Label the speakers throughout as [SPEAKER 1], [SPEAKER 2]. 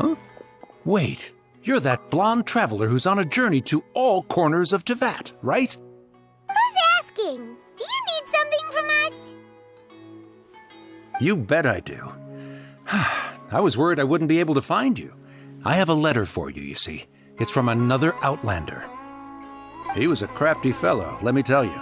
[SPEAKER 1] Huh? Wait, you're that blonde traveler who's on a journey to all corners of Teyvat, right?
[SPEAKER 2] Who's asking? Do you need something from us?
[SPEAKER 1] You bet I do. I was worried I wouldn't be able to find you. I have a letter for you, you see. It's from another Outlander. He was a crafty fellow, let me tell you.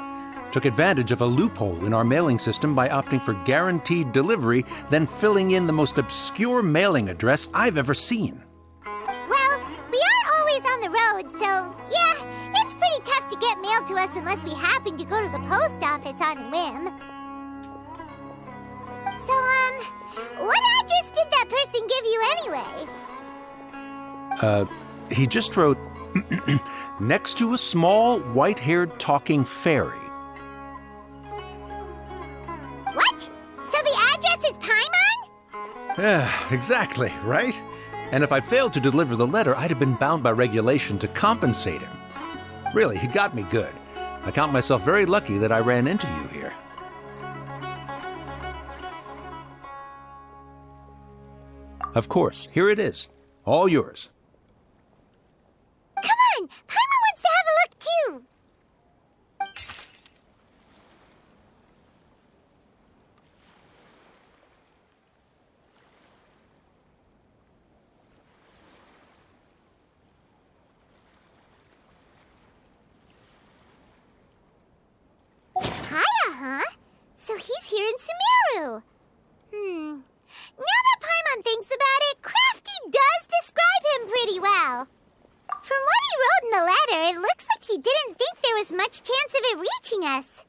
[SPEAKER 1] Took advantage of a loophole in our mailing system by opting for guaranteed delivery, then filling in the most obscure mailing address I've ever seen.
[SPEAKER 2] Well, we are always on the road, so yeah, it's pretty tough to get mail to us unless we happen to go to the post office on a whim. So, what address did that person give you anyway?
[SPEAKER 1] He just wrote, next to a small, white-haired talking fairy.
[SPEAKER 2] What? So the address is Paimon?
[SPEAKER 1] Yeah, exactly, right? And if I failed to deliver the letter, I'd have been bound by regulation to compensate him. Really, he got me good. I count myself very lucky that I ran into you here. Of course, here it is. All yours.
[SPEAKER 2] Come on! Paimon wants to have a look, too! Kaya, huh? So he's here in Sumeru. Now that Paimon thinks about it, Crafty does describe him pretty well. From what he wrote in the letter, it looks like he didn't think there was much chance of it reaching us.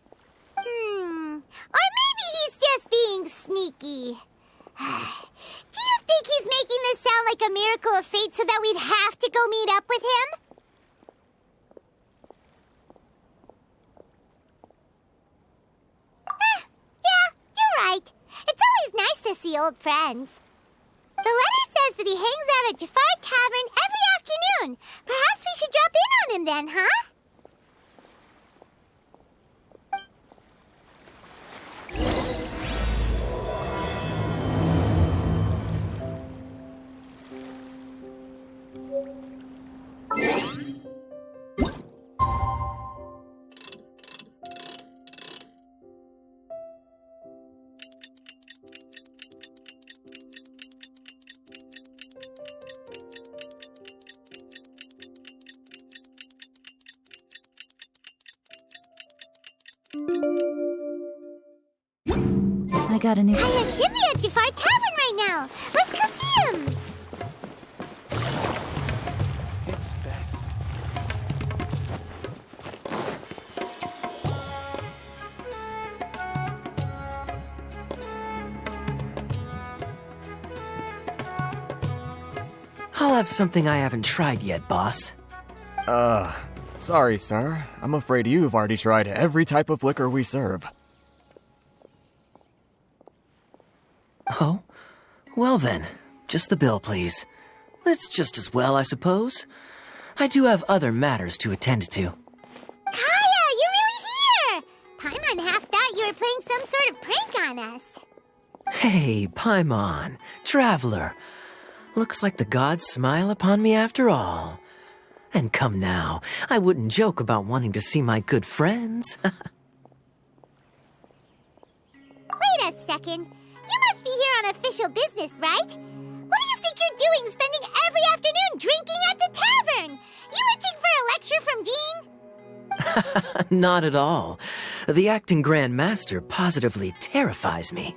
[SPEAKER 2] Or maybe he's just being sneaky. Do you think he's making this sound like a miracle of fate so that we'd have to go meet up with him? Yeah, you're right. It's always nice to see old friends. The letter says that he hangs out at Jafar Tavern every afternoon. Perhaps we should drop in on him then, huh?
[SPEAKER 3] I got a new...
[SPEAKER 2] Hayashimi at Jafar Tavern right now. Let's go see him.
[SPEAKER 4] It's best.
[SPEAKER 5] I'll have something I haven't tried yet, boss.
[SPEAKER 4] Sorry, sir. I'm afraid you've already tried every type of liquor we serve.
[SPEAKER 5] Oh? Well then, just the bill, please. That's just as well, I suppose. I do have other matters to attend to.
[SPEAKER 2] Kaya, you're really here! Paimon half thought you were playing some sort of prank on us.
[SPEAKER 5] Hey, Paimon, traveler. Looks like the gods smile upon me after all. And come now, I wouldn't joke about wanting to see my good friends.
[SPEAKER 2] Wait a second. You must be here on official business, right? What do you think you're doing spending every afternoon drinking at the tavern? You itching for a lecture from Jean?
[SPEAKER 5] Not at all. The acting Grand Master positively terrifies me.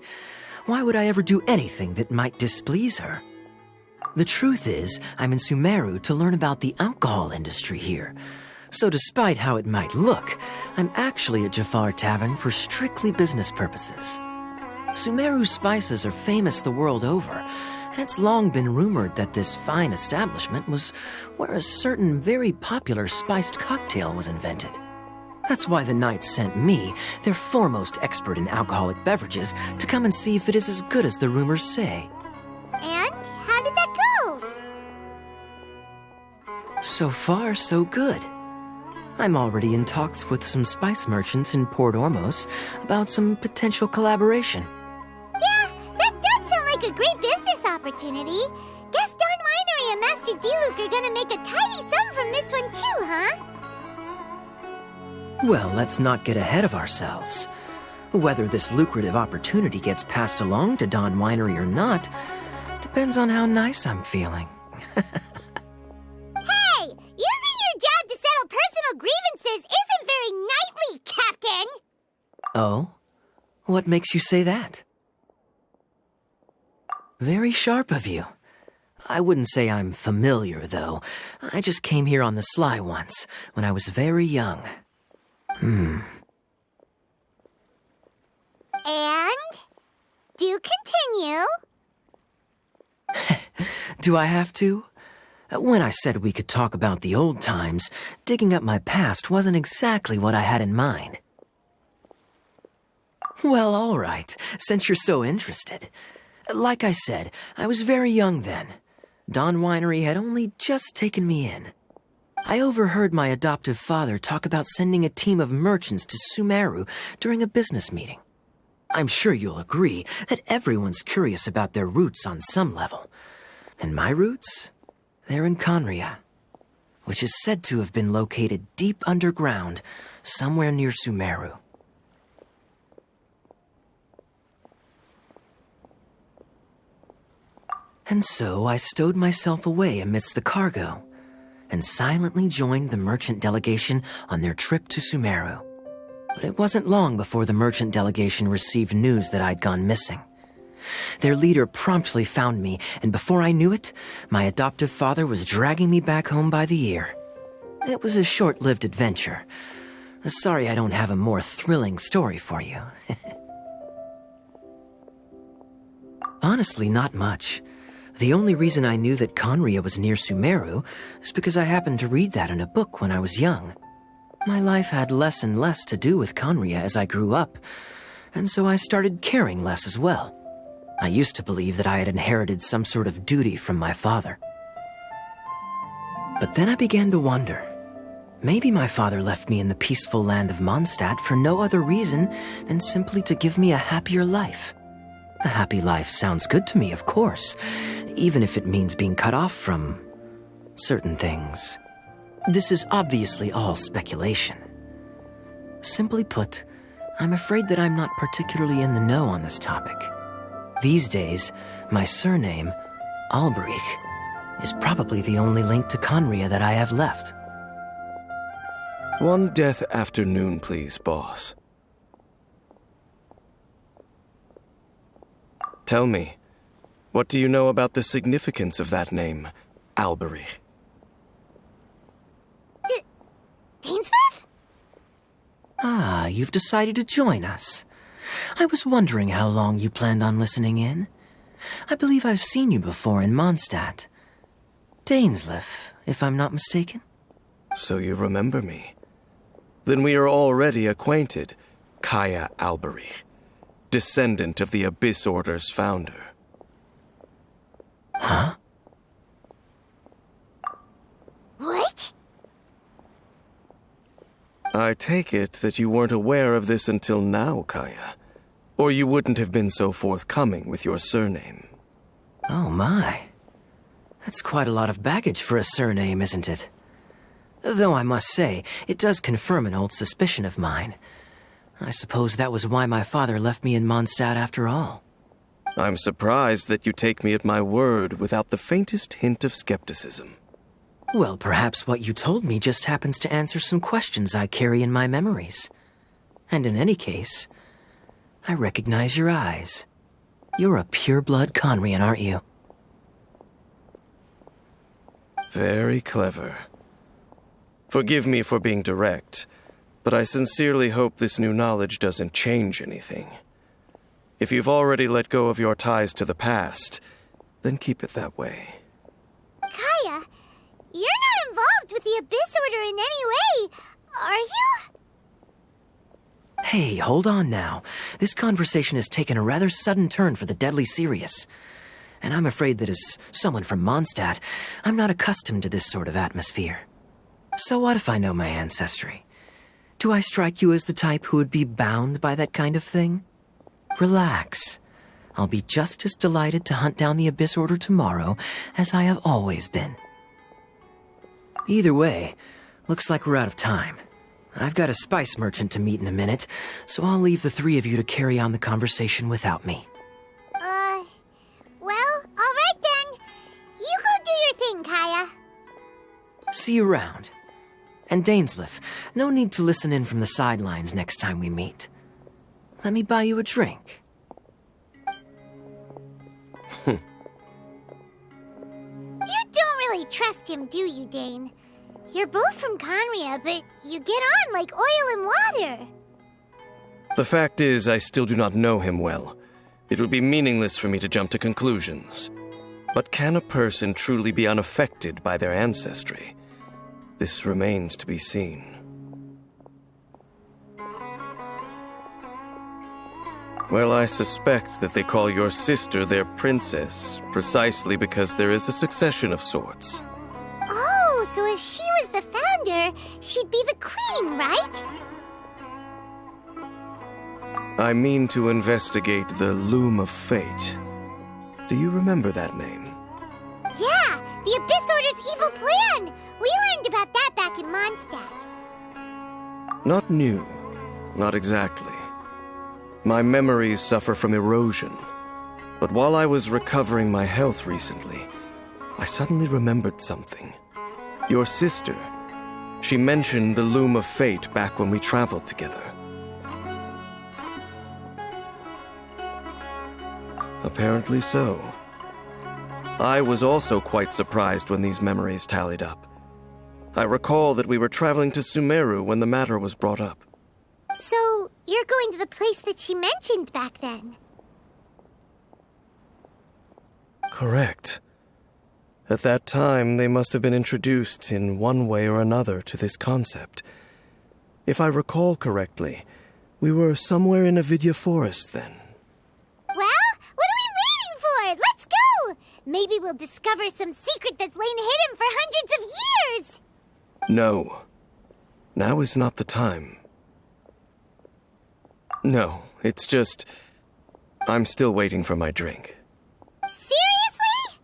[SPEAKER 5] Why would I ever do anything that might displease her? The truth is, I'm in Sumeru to learn about the alcohol industry here. So despite how it might look, I'm actually at Jafar Tavern for strictly business purposes. Sumeru spices are famous the world over, and it's long been rumored that this fine establishment was where a certain very popular spiced cocktail was invented. That's why the knights sent me, their foremost expert in alcoholic beverages, to come and see if it is as good as the rumors say.
[SPEAKER 2] And how did that go?
[SPEAKER 5] So far, so good. I'm already in talks with some spice merchants in Port Ormos about some potential collaboration.
[SPEAKER 2] Yeah, that does sound like a great business opportunity. Guess Don and Master D-Luke are gonna make a tidy sum from this one too, huh?
[SPEAKER 5] Well, let's not get ahead of ourselves. Whether this lucrative opportunity gets passed along to Don Winery or not depends on how nice I'm feeling.
[SPEAKER 2] Hey! Using your job to settle personal grievances isn't very knightly, Captain!
[SPEAKER 5] Oh? What makes you say that? Very sharp of you. I wouldn't say I'm familiar, though. I just came here on the sly once, when I was very young.
[SPEAKER 2] And? Do continue.
[SPEAKER 5] Do I have to? When I said we could talk about the old times, digging up my past wasn't exactly what I had in mind. Well, all right, since you're so interested. Like I said, I was very young then. Don Winery had only just taken me in. I overheard my adoptive father talk about sending a team of merchants to Sumeru during a business meeting. I'm sure you'll agree that everyone's curious about their roots on some level. And my roots? They're in Conria, which is said to have been located deep underground, somewhere near Sumeru. And so I stowed myself away amidst the cargo, and silently joined the merchant delegation on their trip to Sumeru. But it wasn't long before the merchant delegation received news that I'd gone missing. Their leader promptly found me, and before I knew it, my adoptive father was dragging me back home by the ear. It was a short-lived adventure. Sorry I don't have a more thrilling story for you. Honestly, not much. The only reason I knew that Conria was near Sumeru is because I happened to read that in a book when I was young. My life had less and less to do with Conria as I grew up, and so I started caring less as well. I used to believe that I had inherited some sort of duty from my father. But then I began to wonder. Maybe my father left me in the peaceful land of Mondstadt for no other reason than simply to give me a happier life. A happy life sounds good to me, of course, even if it means being cut off from certain things. This is obviously all speculation. Simply put, I'm afraid that I'm not particularly in the know on this topic. These days, my surname, Alberich, is probably the only link to Conria that I have left.
[SPEAKER 6] One death afternoon, please, boss. Tell me, what do you know about the significance of that name, Alberich?
[SPEAKER 2] Dainsleif?
[SPEAKER 5] Ah, you've decided to join us. I was wondering how long you planned on listening in. I believe I've seen you before in Mondstadt. Dainsleif, if I'm not mistaken.
[SPEAKER 6] So you remember me. Then we are already acquainted, Kaya Alberich, descendant of the Abyss Order's founder.
[SPEAKER 5] Huh?
[SPEAKER 2] What?
[SPEAKER 6] I take it that you weren't aware of this until now, Kaya. Or you wouldn't have been so forthcoming with your surname.
[SPEAKER 5] Oh my. That's quite a lot of baggage for a surname, isn't it? Though I must say, it does confirm an old suspicion of mine. I suppose that was why my father left me in Mondstadt after all.
[SPEAKER 6] I'm surprised that you take me at my word without the faintest hint of skepticism.
[SPEAKER 5] Well, perhaps what you told me just happens to answer some questions I carry in my memories. And in any case, I recognize your eyes. You're a pure-blood Conrian, aren't you?
[SPEAKER 6] Very clever. Forgive me for being direct, but I sincerely hope this new knowledge doesn't change anything. If you've already let go of your ties to the past, then keep it that way.
[SPEAKER 2] Kaya, you're not involved with the Abyss Order in any way, are you?
[SPEAKER 5] Hey, hold on now. This conversation has taken a rather sudden turn for the deadly serious. And I'm afraid that as someone from Mondstadt, I'm not accustomed to this sort of atmosphere. So what if I know my ancestry? Do I strike you as the type who would be bound by that kind of thing? Relax. I'll be just as delighted to hunt down the Abyss Order tomorrow as I have always been. Either way, looks like we're out of time. I've got a spice merchant to meet in a minute, so I'll leave the three of you to carry on the conversation without me.
[SPEAKER 2] Well, all right then. You go do your thing, Kaya.
[SPEAKER 5] See you around. And Dainsleif, no need to listen in from the sidelines next time we meet. Let me buy you a drink.
[SPEAKER 2] You don't really trust him, do you, Dane? You're both from Conria, but you get on like oil and water.
[SPEAKER 6] The fact is, I still do not know him well. It would be meaningless for me to jump to conclusions. But can a person truly be unaffected by their ancestry? This remains to be seen. Well, I suspect that they call your sister their princess, precisely because there is a succession of sorts.
[SPEAKER 2] Oh, so if she was the founder, she'd be the queen, right?
[SPEAKER 6] I mean to investigate the Loom of Fate. Do you remember that name?
[SPEAKER 2] Yeah, the Abyss Order's evil plan! We learned about that back in Mondstadt.
[SPEAKER 6] Not new. Not exactly. My memories suffer from erosion. But while I was recovering my health recently, I suddenly remembered something. Your sister. She mentioned the Loom of Fate back when we traveled together. Apparently so. I was also quite surprised when these memories tallied up. I recall that we were traveling to Sumeru when the matter was brought up.
[SPEAKER 2] So, you're going to the place that she mentioned back then?
[SPEAKER 6] Correct. At that time, they must have been introduced in one way or another to this concept. If I recall correctly, we were somewhere in Avidya Forest then.
[SPEAKER 2] Well, what are we waiting for? Let's go! Maybe we'll discover some secret that's lain hidden for hundreds of years!
[SPEAKER 6] No. Now is not the time. No, it's just... I'm still waiting for my drink.
[SPEAKER 2] Seriously?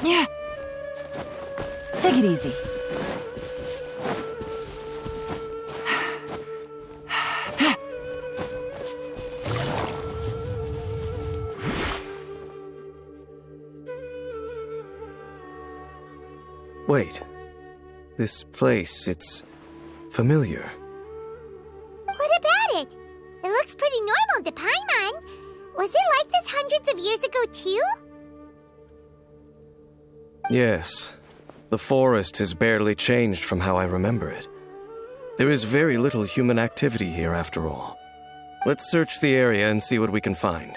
[SPEAKER 3] Yeah. Take it easy.
[SPEAKER 6] Wait. This place, it's familiar.
[SPEAKER 2] What about it? It looks pretty normal to Paimon. Was it like this hundreds of years ago, too?
[SPEAKER 6] Yes. The forest has barely changed from how I remember it. There is very little human activity here, after all. Let's search the area and see what we can find.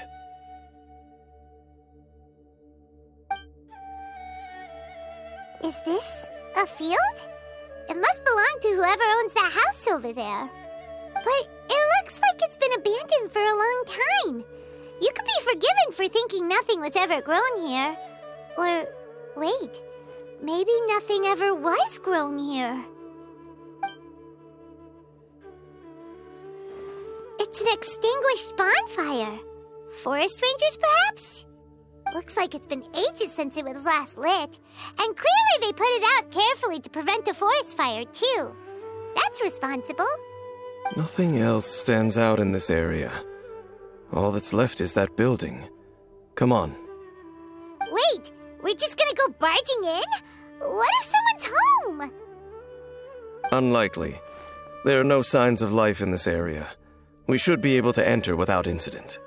[SPEAKER 2] Is this a field? It must belong to whoever owns that house over there. But it looks like it's been abandoned for a long time. You could be forgiven for thinking nothing was ever grown here. Or, wait, maybe nothing ever was grown here. It's an extinguished bonfire. Forest rangers, perhaps? Looks like it's been ages since it was last lit. And clearly they put it out carefully to prevent a forest fire, too. That's responsible.
[SPEAKER 6] Nothing else stands out in this area. All that's left is that building. Come on.
[SPEAKER 2] Wait, we're just gonna go barging in? What if someone's home?
[SPEAKER 6] Unlikely. There are no signs of life in this area. We should be able to enter without incident.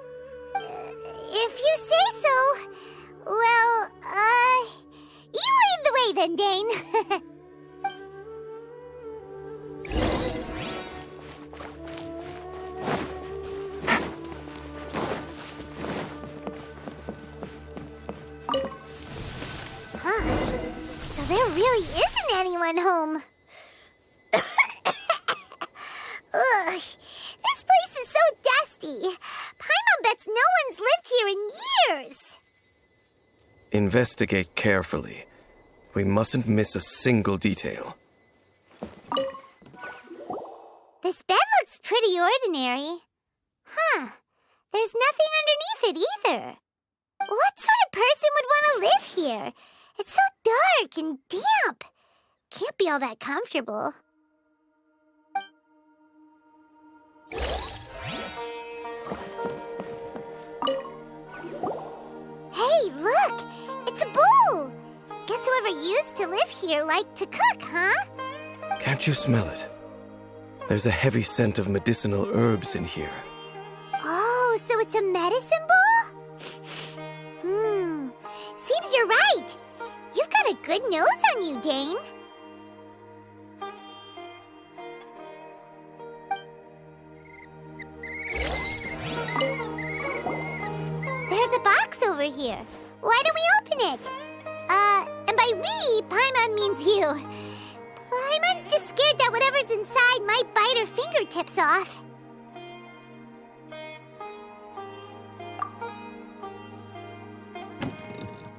[SPEAKER 2] If you say so. Well, you lead the way then, Dane. So there really isn't anyone home. Ugh, this place is so dusty. Paimon bets no one's lived here in years.
[SPEAKER 6] Investigate carefully. We mustn't miss a single detail.
[SPEAKER 2] This bed looks pretty ordinary. There's nothing underneath it either. What sort of person would want to live here? It's so dark and damp. Can't be all that comfortable. Hey, look! It's a bowl! Guess whoever used to live here liked to cook, huh?
[SPEAKER 6] Can't you smell it? There's a heavy scent of medicinal herbs in here.
[SPEAKER 2] Oh, so it's a medicine bowl? Seems you're right. You've got a good nose on you, Dane. There's a box over here. Why don't we open it? And by we, Paimon means you. Paimon's just scared that whatever's inside might bite her fingertips off.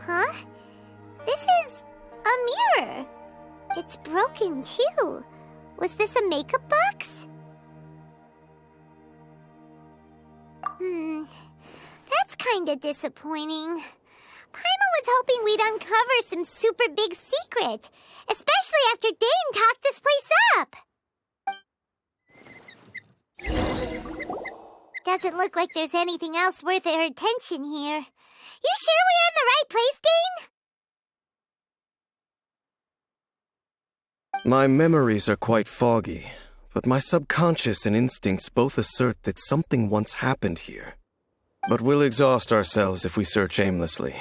[SPEAKER 2] Huh? This is a mirror. It's broken, too. Was this a makeup box? That's kinda disappointing. Paimon was hoping we'd uncover some super big secret, especially after Dane talked this place up. Doesn't look like there's anything else worth her attention here. You sure we're in the right place, Dane?
[SPEAKER 6] My memories are quite foggy, but my subconscious and instincts both assert that something once happened here. But we'll exhaust ourselves if we search aimlessly.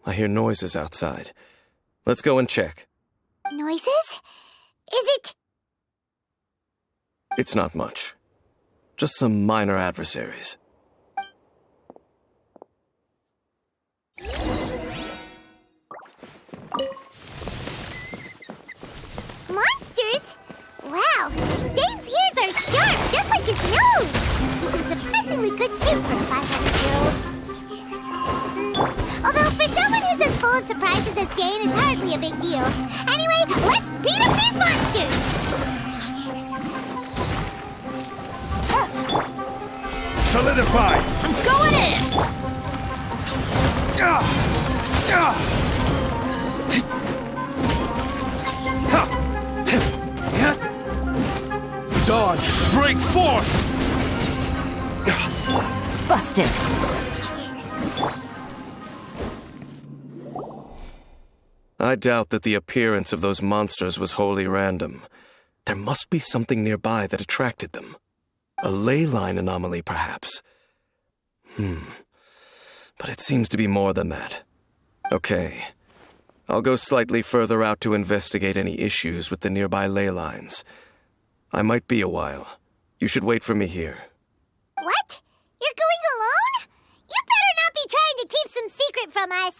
[SPEAKER 6] I hear noises outside. Let's go and check.
[SPEAKER 2] Noises? Is it?
[SPEAKER 6] It's not much. Just some minor adversaries.
[SPEAKER 2] Monsters? Wow, Dane's ears are sharp, just like his nose. He's in surprisingly good shape for a 500-year-old. Although for someone who's as full of surprises as Dane, it's hardly a big deal. Anyway, let's beat up these monsters!
[SPEAKER 7] Solidify!
[SPEAKER 3] I'm going in!
[SPEAKER 7] Dawn, break forth!
[SPEAKER 3] Busted.
[SPEAKER 6] I doubt that the appearance of those monsters was wholly random. There must be something nearby that attracted them. A ley line anomaly, perhaps. But it seems to be more than that. Okay. I'll go slightly further out to investigate any issues with the nearby ley lines. I might be a while. You should wait for me here.
[SPEAKER 2] What? You're going alone? You better not be trying to keep some secret from us.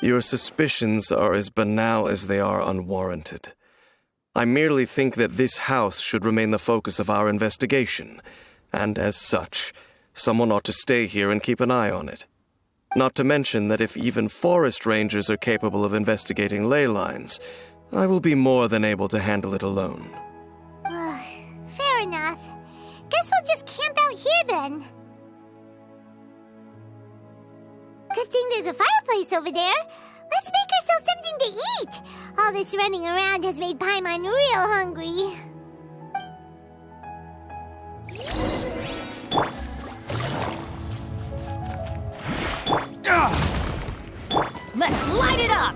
[SPEAKER 6] Your suspicions are as banal as they are unwarranted. I merely think that this house should remain the focus of our investigation, and as such, someone ought to stay here and keep an eye on it. Not to mention that if even forest rangers are capable of investigating ley lines, I will be more than able to handle it alone.
[SPEAKER 2] Fair enough. Guess we'll just camp out here then. Good thing there's a fireplace over there. Let's make ourselves something to eat. All this running around has made Paimon real hungry.
[SPEAKER 3] Let's light it up!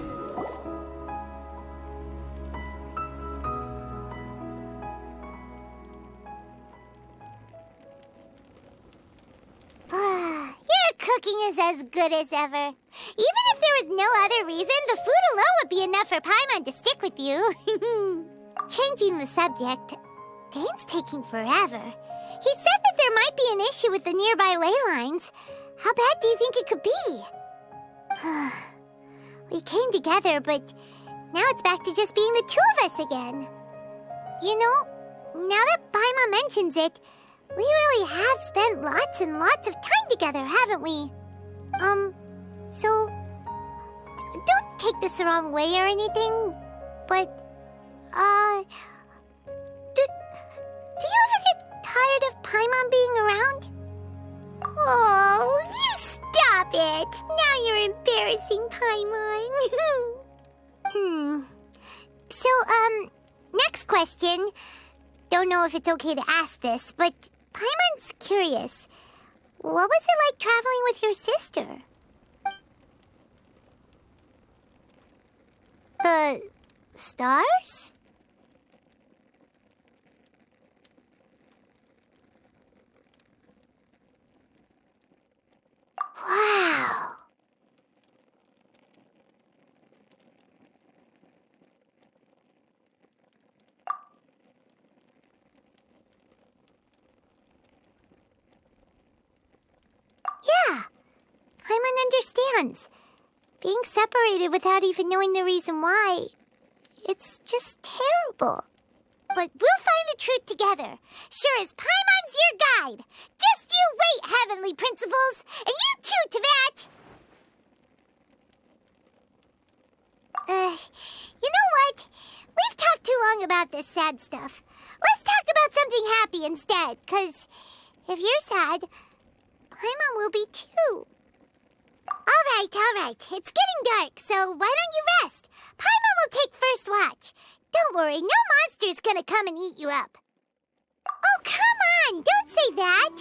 [SPEAKER 2] Your cooking is as good as ever. Even if there was no other reason, the food alone would be enough for Paimon to stick with you. Changing the subject, Dane's taking forever. He said that there might be an issue with the nearby ley lines. How bad do you think it could be? We came together, but now it's back to just being the two of us again. You know, now that Paimon mentions it, we really have spent lots and lots of time together, haven't we? So, don't take this the wrong way or anything, but, do you ever get tired of Paimon being around? Oh, you stop it! Now you're embarrassing Paimon. So, next question. Don't know if it's okay to ask this, but Paimon's curious. What was it like traveling with your sister? The stars? Wow. Yeah, Paimon understands. Being separated without even knowing the reason why, it's just terrible. But we'll find the truth together. Sure as Paimon's your guide. Just you wait, Heavenly Principles, and you too, Teyvat! You know what? We've talked too long about this sad stuff. Let's talk about something happy instead, 'cause if you're sad, Paimon will be too. All right. It's getting dark, so why don't you rest? Paimon will take first watch. Don't worry, no monster's gonna come and eat you up. Oh, come on! Don't say that!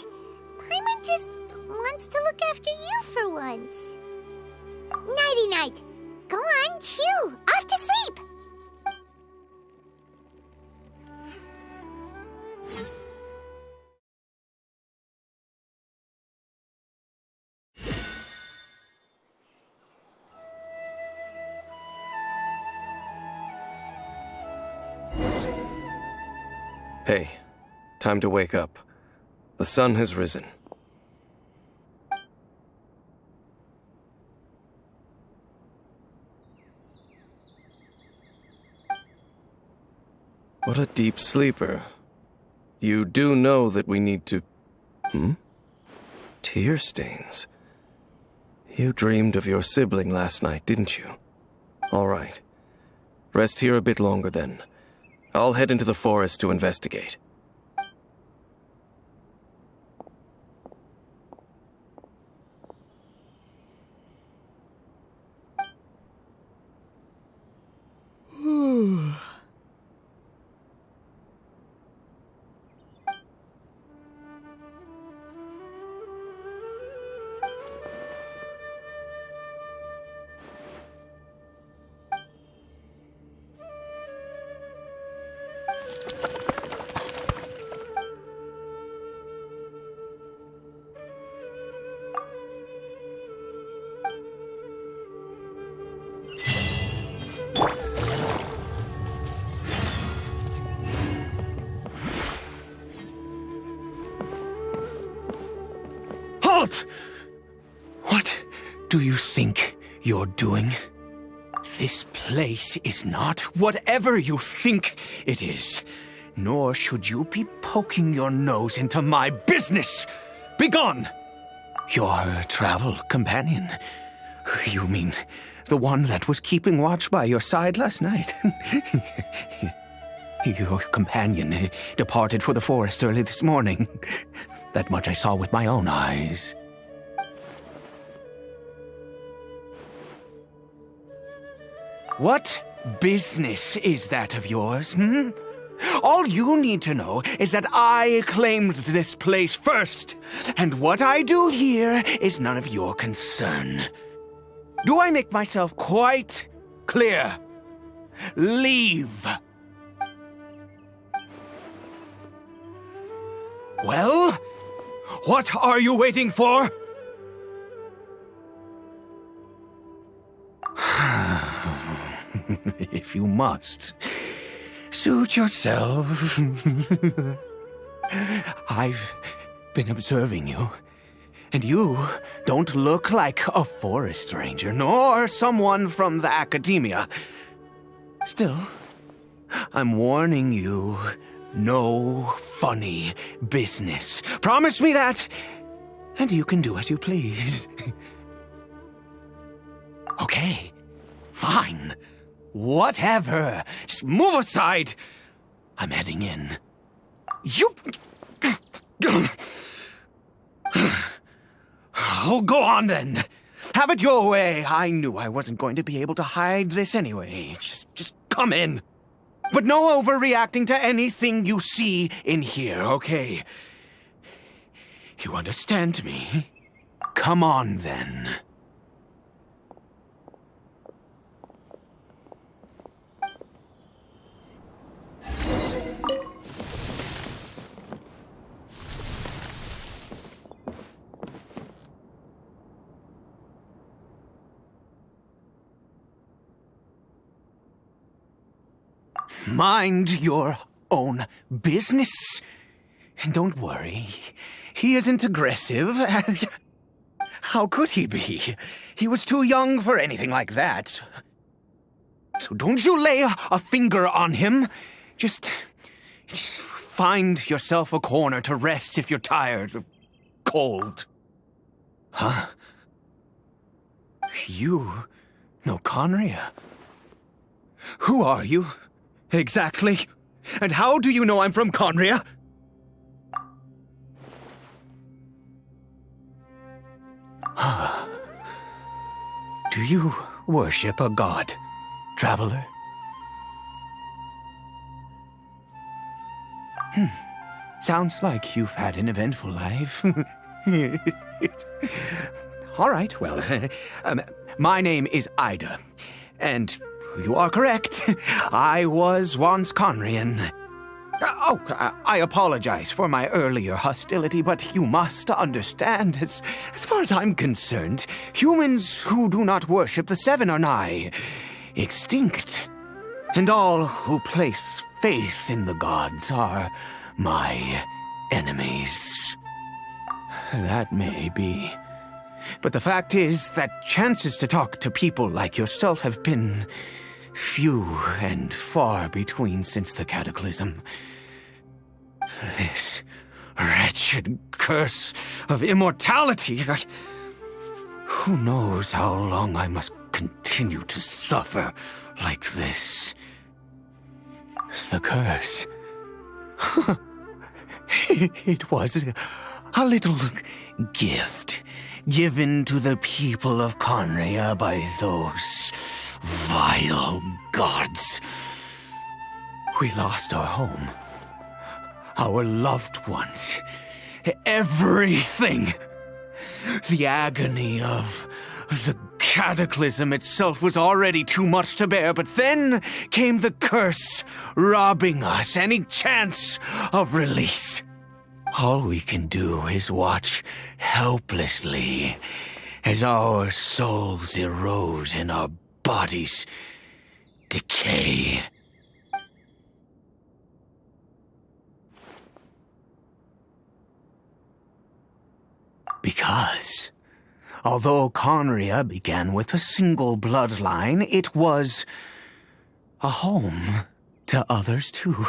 [SPEAKER 2] Paimon just wants to look after you for once. Nighty-night. Go on, shoo! Off to sleep!
[SPEAKER 6] Hey, time to wake up. The sun has risen. What a deep sleeper. You do know that we need to... Tear stains. You dreamed of your sibling last night, didn't you? All right. Rest here a bit longer then. I'll head into the forest to investigate.
[SPEAKER 1] Halt! What do you think you're doing? This place is not whatever you think it is. Nor should you be poking your nose into my business. Begone! Your travel companion. You mean the one that was keeping watch by your side last night? Your companion departed for the forest early this morning. That much I saw with my own eyes. What business is that of yours, All you need to know is that I claimed this place first, and what I do here is none of your concern. Do I make myself quite clear? Leave. Well, what are you waiting for? If you must, suit yourself. I've been observing you,
[SPEAKER 8] And you don't look like a forest ranger, nor someone from the academia. Still, I'm warning you, no funny business. Promise me that, and you can do as you please. Okay, fine. Whatever. Just move aside. I'm heading in. You... Oh, go on then. Have it your way. I knew I wasn't going to be able to hide this anyway. Just come in. But no overreacting to anything you see in here, okay? You understand me? Come on then. Mind your own business. Don't worry. He isn't aggressive. How could he be? He was too young for anything like that. So don't you lay a finger on him. Just find yourself a corner to rest if you're tired or cold. Huh? You know Conria? Who are you? Exactly. And how do you know I'm from Conria? Do you worship a god, traveler? Sounds like you've had an eventful life. All right, well, my name is Ida, and you are correct. I was once Conrian. I apologize for my earlier hostility, but you must understand, as far as I'm concerned, humans who do not worship the Seven are nigh extinct. And all who place faith in the gods are my enemies. That may be. But the fact is that chances to talk to people like yourself have been few and far between since the cataclysm. This wretched curse of immortality. Who knows how long I must continue to suffer like this? The curse. It was a little gift given to the people of Conria by those vile gods. We lost our home, our loved ones, everything. The agony of the cataclysm itself was already too much to bear, but then came the curse, robbing us any chance of release. All we can do is watch helplessly as our souls erode and our bodies decay. Because, although Conria began with a single bloodline, it was a home to others too.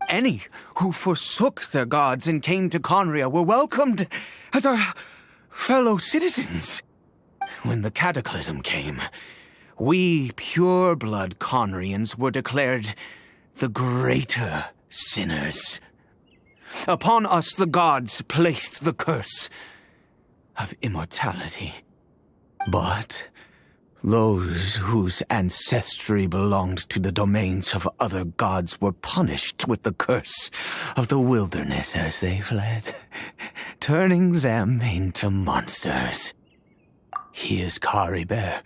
[SPEAKER 8] Any who forsook their gods and came to Conria were welcomed as our fellow citizens. When the cataclysm came, we pure-blood Conrians were declared the greater sinners. Upon us the gods placed the curse of immortality. But those whose ancestry belonged to the domains of other gods were punished with the curse of the wilderness as they fled, turning them into monsters. He is Caribert,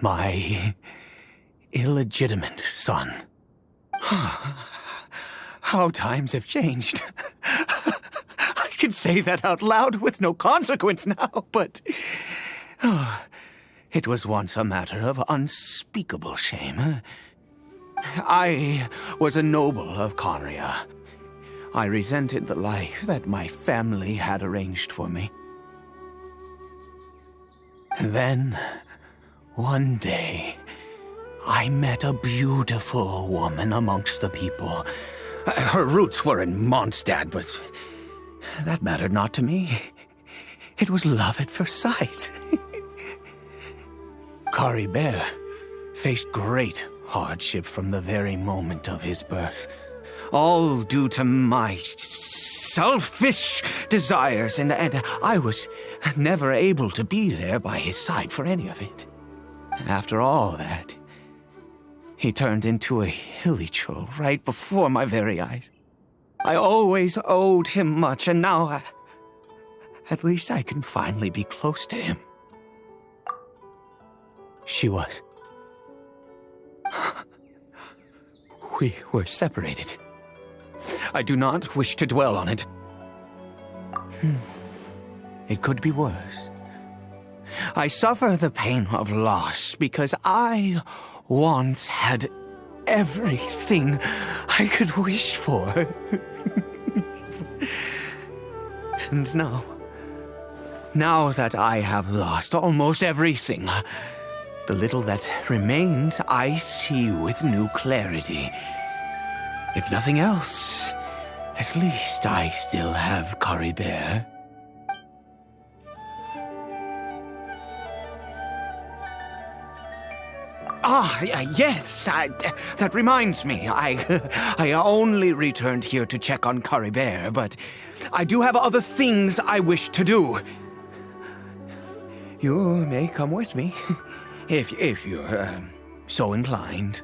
[SPEAKER 8] my illegitimate son. How times have changed. I can say that out loud with no consequence now, but it was once a matter of unspeakable shame. I was a noble of Conria. I resented the life that my family had arranged for me. Then, one day, I met a beautiful woman amongst the people. Her roots were in Mondstadt, but that mattered not to me. It was love at first sight. Caribert faced great hardship from the very moment of his birth, all due to my selfish desires, and I was never able to be there by his side for any of it. After all that, he turned into a hilly troll right before my very eyes. I always owed him much, and now at least I can finally be close to him. She was. We were separated. I do not wish to dwell on it. It could be worse. I suffer the pain of loss because I once had everything I could wish for. And now that I have lost almost everything, the little that remains I see with new clarity. If nothing else, at least I still have Caribert. Yes, that reminds me. I only returned here to check on Caribert, but I do have other things I wish to do. You may come with me, if you're so inclined.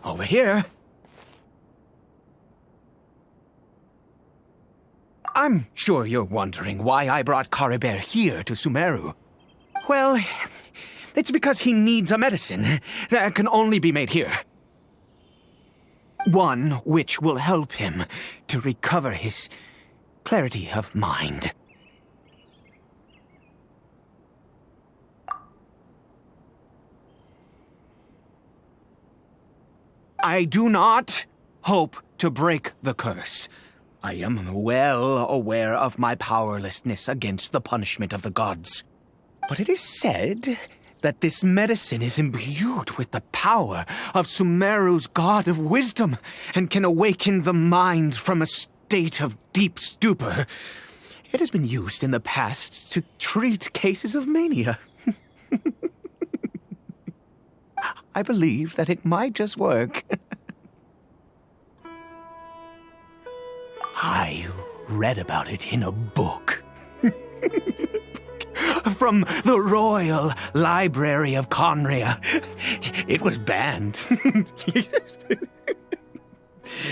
[SPEAKER 8] Over here. I'm sure you're wondering why I brought Caribert here to Sumeru. Well, it's because he needs a medicine that can only be made here. One which will help him to recover his clarity of mind. I do not hope to break the curse. I am well aware of my powerlessness against the punishment of the gods. But it is said that this medicine is imbued with the power of Sumeru's god of wisdom and can awaken the mind from a state of deep stupor. It has been used in the past to treat cases of mania. I believe that it might just work. I read about it in a book. From the Royal Library of Conria. It was banned.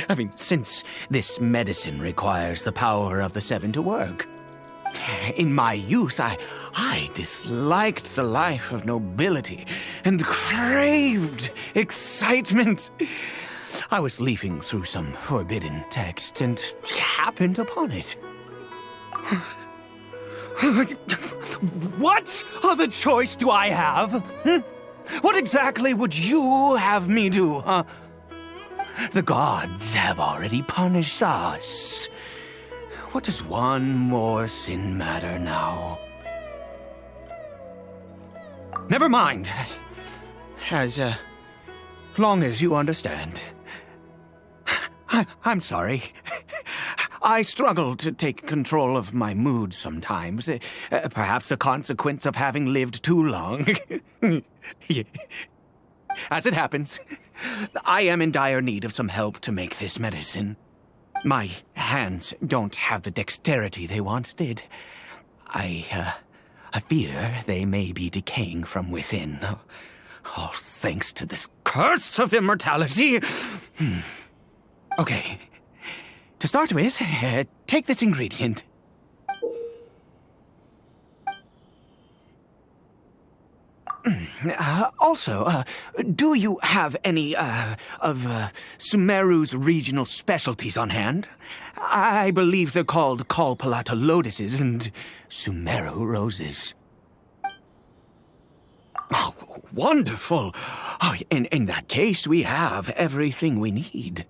[SPEAKER 8] I mean, since this medicine requires the power of the Seven to work. In my youth, I disliked the life of nobility and craved excitement. I was leafing through some forbidden text and happened upon it. What other choice do I have? What exactly would you have me do? The gods have already punished us. What does one more sin matter now? Never mind. As long as you understand. I'm sorry. I struggle to take control of my mood sometimes. Perhaps a consequence of having lived too long. As it happens, I am in dire need of some help to make this medicine. My hands don't have the dexterity they once did. I fear they may be decaying from within. All thanks to this curse of immortality. Okay. To start with, take this ingredient. Also, do you have any of Sumeru's regional specialties on hand? I believe they're called Kalpalata lotuses and Sumeru roses. Oh, wonderful. Oh, in that case, we have everything we need.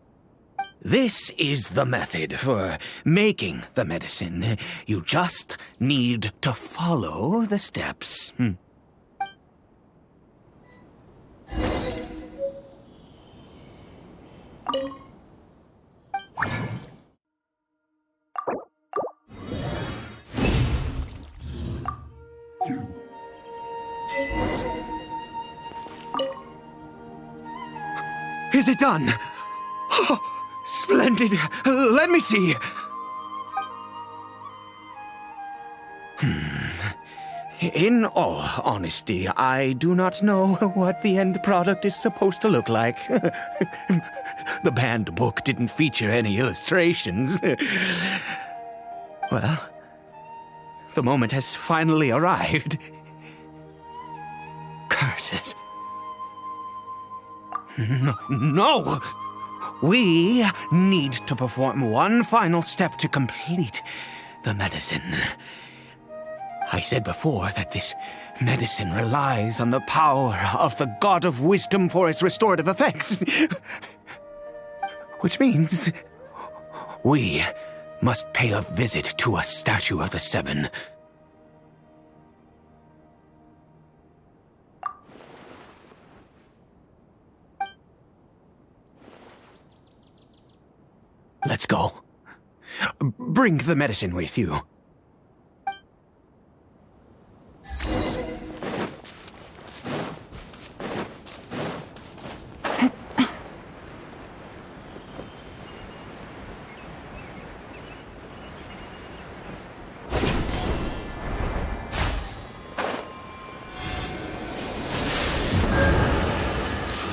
[SPEAKER 8] This is the method for making the medicine. You just need to follow the steps. Is it done? Oh, splendid. Let me see. In all honesty, I do not know what the end product is supposed to look like. The banned book didn't feature any illustrations. Well, the moment has finally arrived. Curses. No! We need to perform one final step to complete the medicine. I said before that this medicine relies on the power of the God of Wisdom for its restorative effects. Which means we must pay a visit to a statue of the Seven. Let's go. Bring the medicine with you.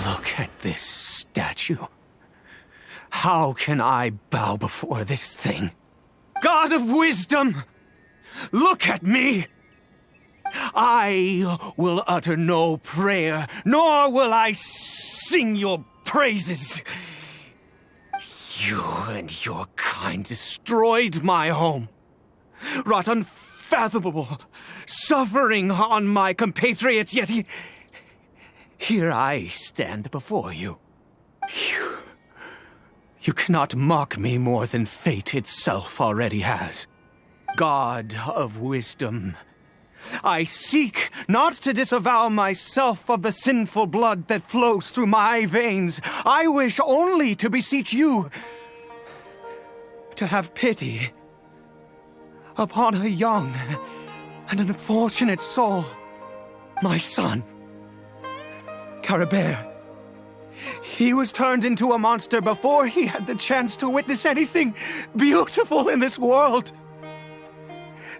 [SPEAKER 8] Look at this statue. How can I bow before this thing? God of wisdom, look at me! I will utter no prayer, nor will I sing your praises. You and your kind destroyed my home, wrought unfathomable suffering on my compatriots, yet here I stand before you. You cannot mock me more than fate itself already has. God of wisdom, I seek not to disavow myself of the sinful blood that flows through my veins. I wish only to beseech you to have pity upon a young and unfortunate soul, my son, Caribert. He was turned into a monster before he had the chance to witness anything beautiful in this world.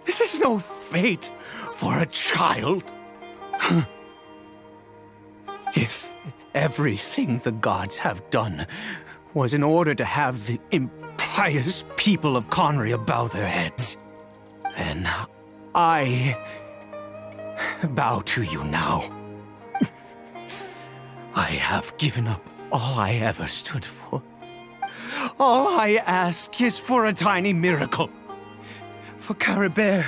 [SPEAKER 8] This is no fate for a child. If everything the gods have done was in order to have the impious people of Conria bow their heads, then I bow to you now. I have given up all I ever stood for. All I ask is for a tiny miracle. For Caribert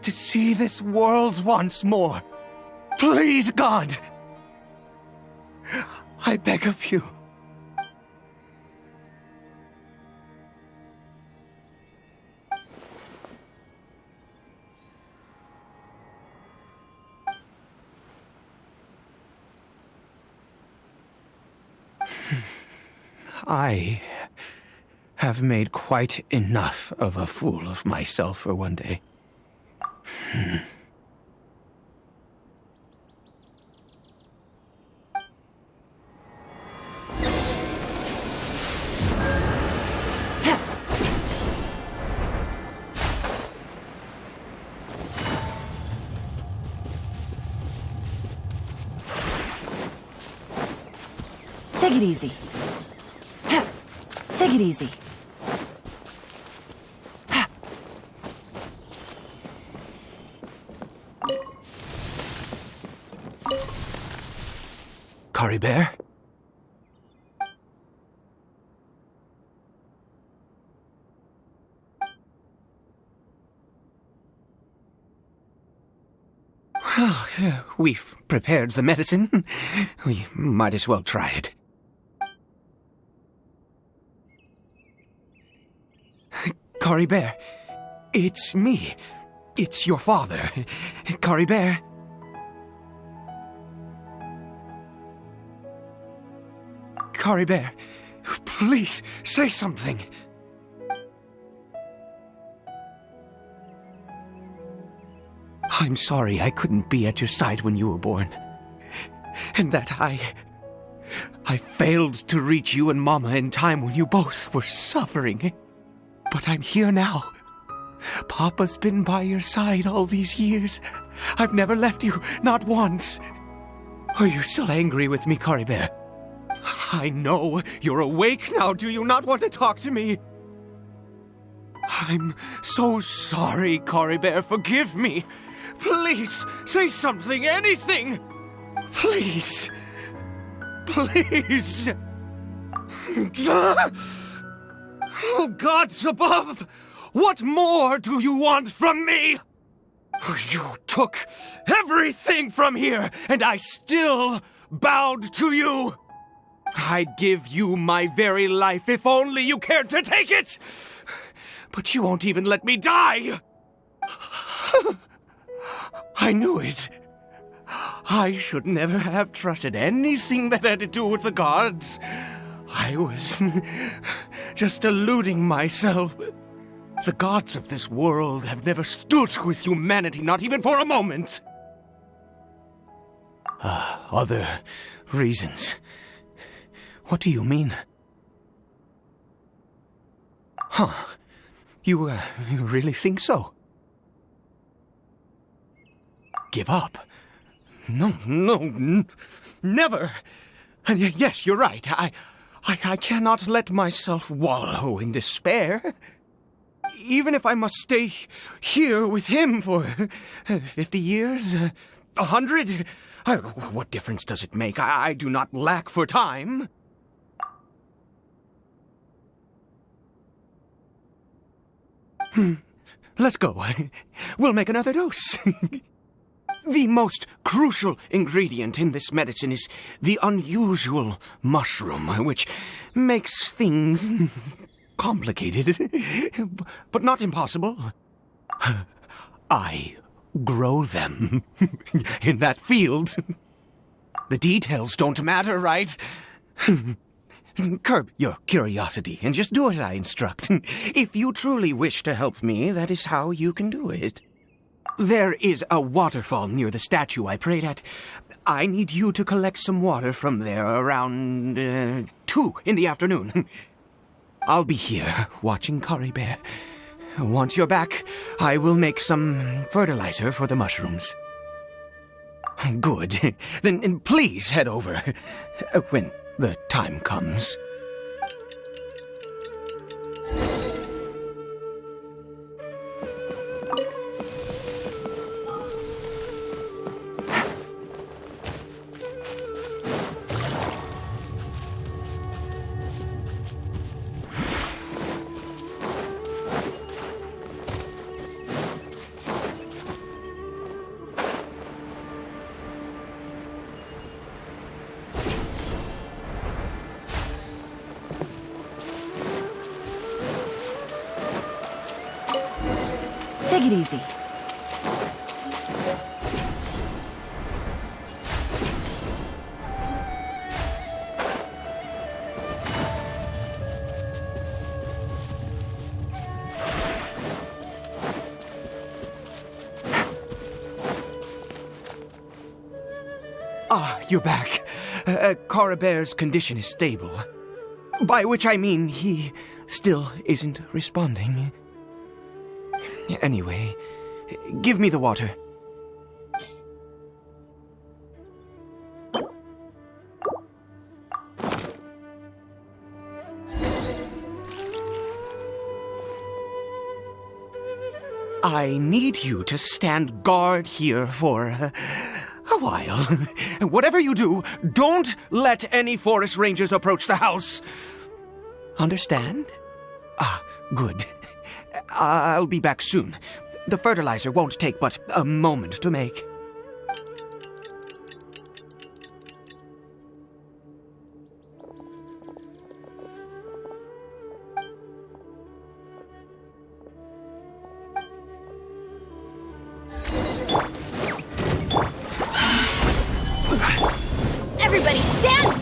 [SPEAKER 8] to see this world once more. Please, God! I beg of you. I have made quite enough of a fool of myself for one day.
[SPEAKER 3] Take it easy. Take it easy.
[SPEAKER 8] Caribert? We've prepared the medicine. We might as well try it. Caribert, it's me. It's your father. Caribert. Caribert, please say something. I'm sorry I couldn't be at your side when you were born. And that I failed to reach you and Mama in time when you both were suffering. But I'm here now. Papa's been by your side all these years. I've never left you, not once. Are you still angry with me, Caribert? I know you're awake now. Do you not want to talk to me? I'm so sorry, Caribert. Forgive me. Please, say something, anything. Please. Please. Oh, gods above! What more do you want from me? You took everything from here, and I still bowed to you. I'd give you my very life if only you cared to take it. But you won't even let me die. I knew it. I should never have trusted anything that had to do with the gods. I was just deluding myself. The gods of this world have never stood with humanity, not even for a moment. Other reasons. What do you mean? Huh. You really think so? Give up? No, never. And yes, you're right. I cannot let myself wallow in despair. Even if I must stay here with him for 50 years, 100, what difference does it make? I do not lack for time. Let's go. We'll make another dose. The most crucial ingredient in this medicine is the unusual mushroom, which makes things complicated, but not impossible. I grow them in that field. The details don't matter, right? Curb your curiosity and just do as I instruct. If you truly wish to help me, that is how you can do it. There is a waterfall near the statue I prayed at. I need you to collect some water from there around 2 in the afternoon. I'll be here watching Caribert. Once you're back, I will make some fertilizer for the mushrooms. Good. Then please head over when the time comes.
[SPEAKER 3] Take it easy.
[SPEAKER 8] You're back. Caribert's condition is stable. By which I mean he still isn't responding. Anyway, give me the water. I need you to stand guard here for a while. Whatever you do, don't let any forest rangers approach the house. Understand? Good. I'll be back soon. The fertilizer won't take but a moment to make.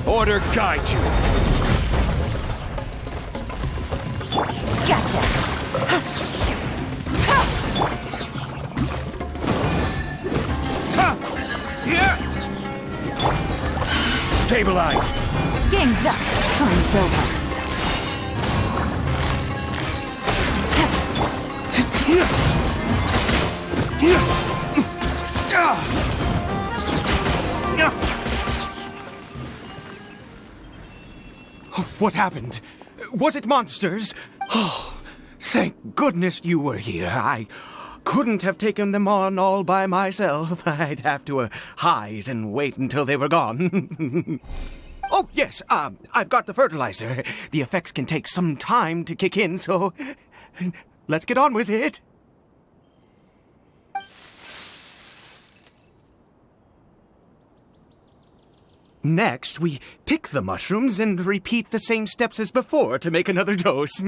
[SPEAKER 7] Order guide you.
[SPEAKER 3] Gotcha.
[SPEAKER 7] Stabilize.
[SPEAKER 3] Game's up. Time's over.
[SPEAKER 8] What happened? Was it monsters? Oh, thank goodness you were here. I couldn't have taken them on all by myself. I'd have to hide and wait until they were gone. Oh, yes, I've got the fertilizer. The effects can take some time to kick in, so let's get on with it. Next, we pick the mushrooms and repeat the same steps as before to make another dose.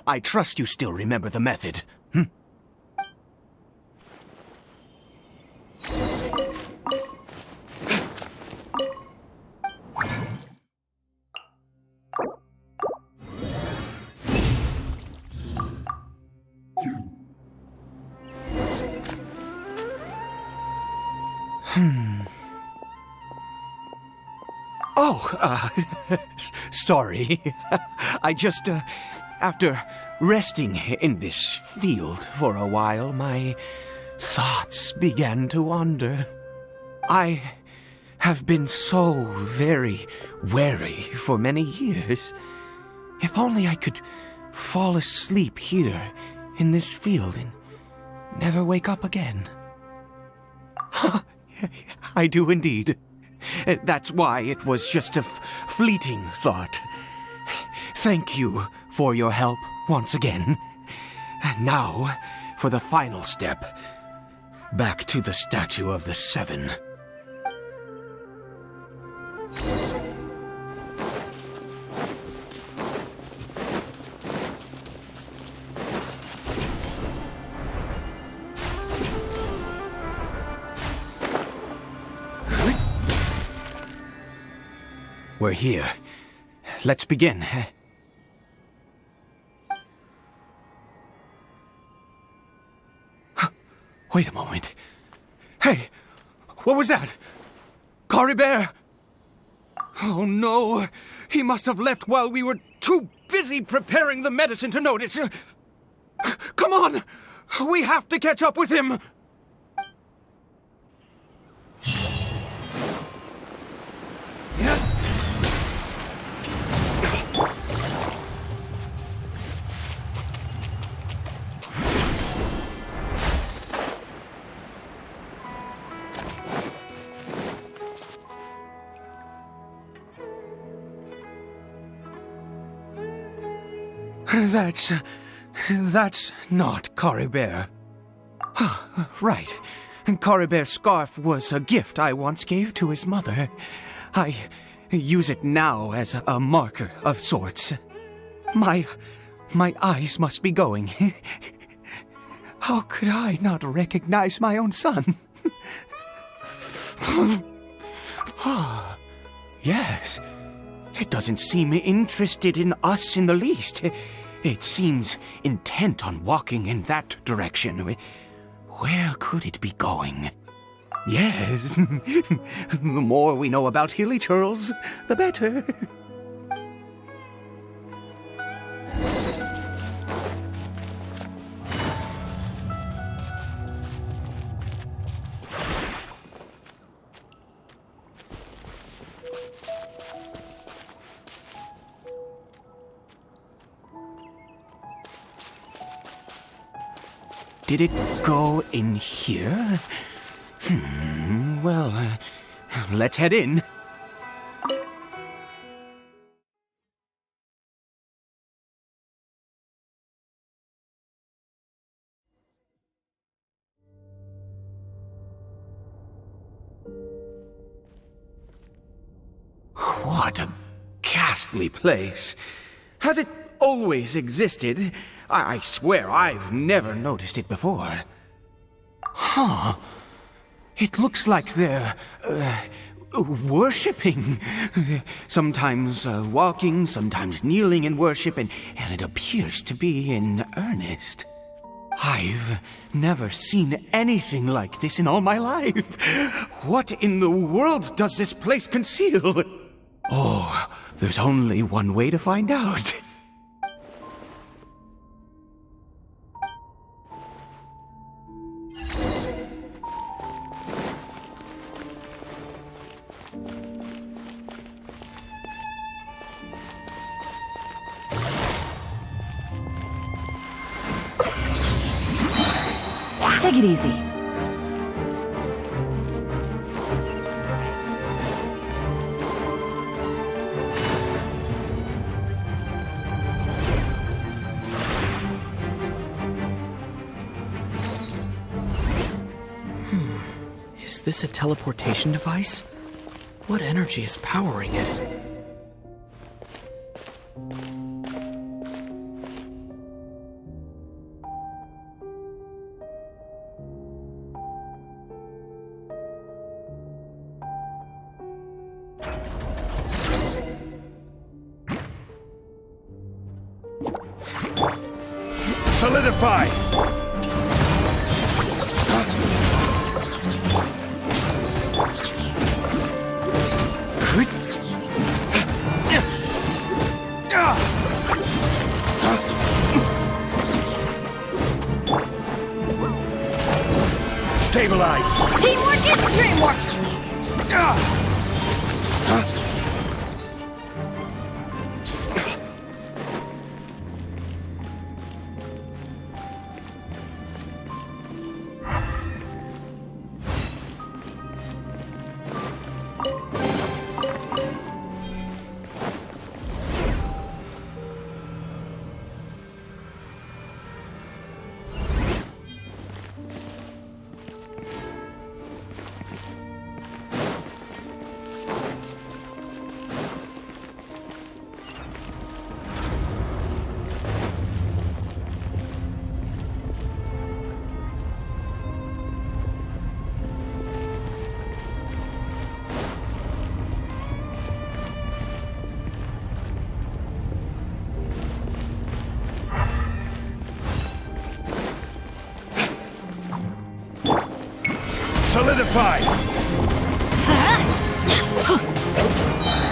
[SPEAKER 8] I trust you still remember the method. Oh, sorry. I just, after resting in this field for a while, my thoughts began to wander. I have been so very wary for many years. If only I could fall asleep here in this field and never wake up again. I do indeed. That's why it was just a fleeting thought. Thank you for your help once again. And now, for the final step. Back to the Statue of the Seven. We're here. Let's begin. Wait a moment. Hey, what was that? Caribert! Oh no, he must have left while we were too busy preparing the medicine to notice. Come on, we have to catch up with him. That's not Caribert. Right. Caribert's scarf was a gift I once gave to his mother. I use it now as a marker of sorts. My eyes must be going. How could I not recognize my own son? Yes. It doesn't seem interested in us in the least. It seems intent on walking in that direction. Where could it be going? Yes. The more we know about Hilly Churls, the better. Did it go in here? Well, let's head in. What a ghastly place. Has it always existed? I swear I've never noticed it before. Huh. It looks like there worshipping. Sometimes walking, sometimes kneeling in worship, and it appears to be in earnest. I've never seen anything like this in all my life. What in the world does this place conceal? Oh, there's only one way to find out.
[SPEAKER 3] Take it easy.
[SPEAKER 9] Is this a teleportation device? What energy is powering it?
[SPEAKER 7] Solidify! Stabilize!
[SPEAKER 3] Teamwork is dreamwork!
[SPEAKER 7] Solidify!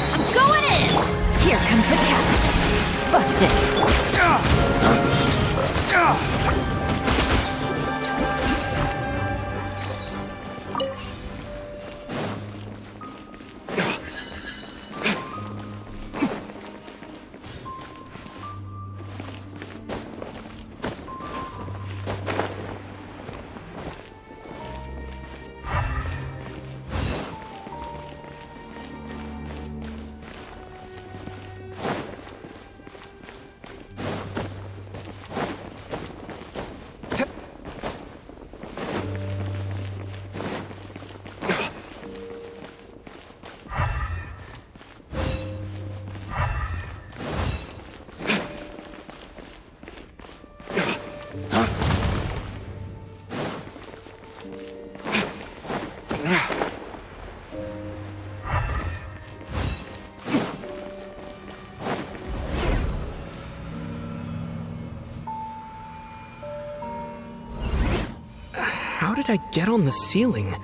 [SPEAKER 3] I'm going in! Here comes the catch. Busted.
[SPEAKER 9] How did I get on the ceiling?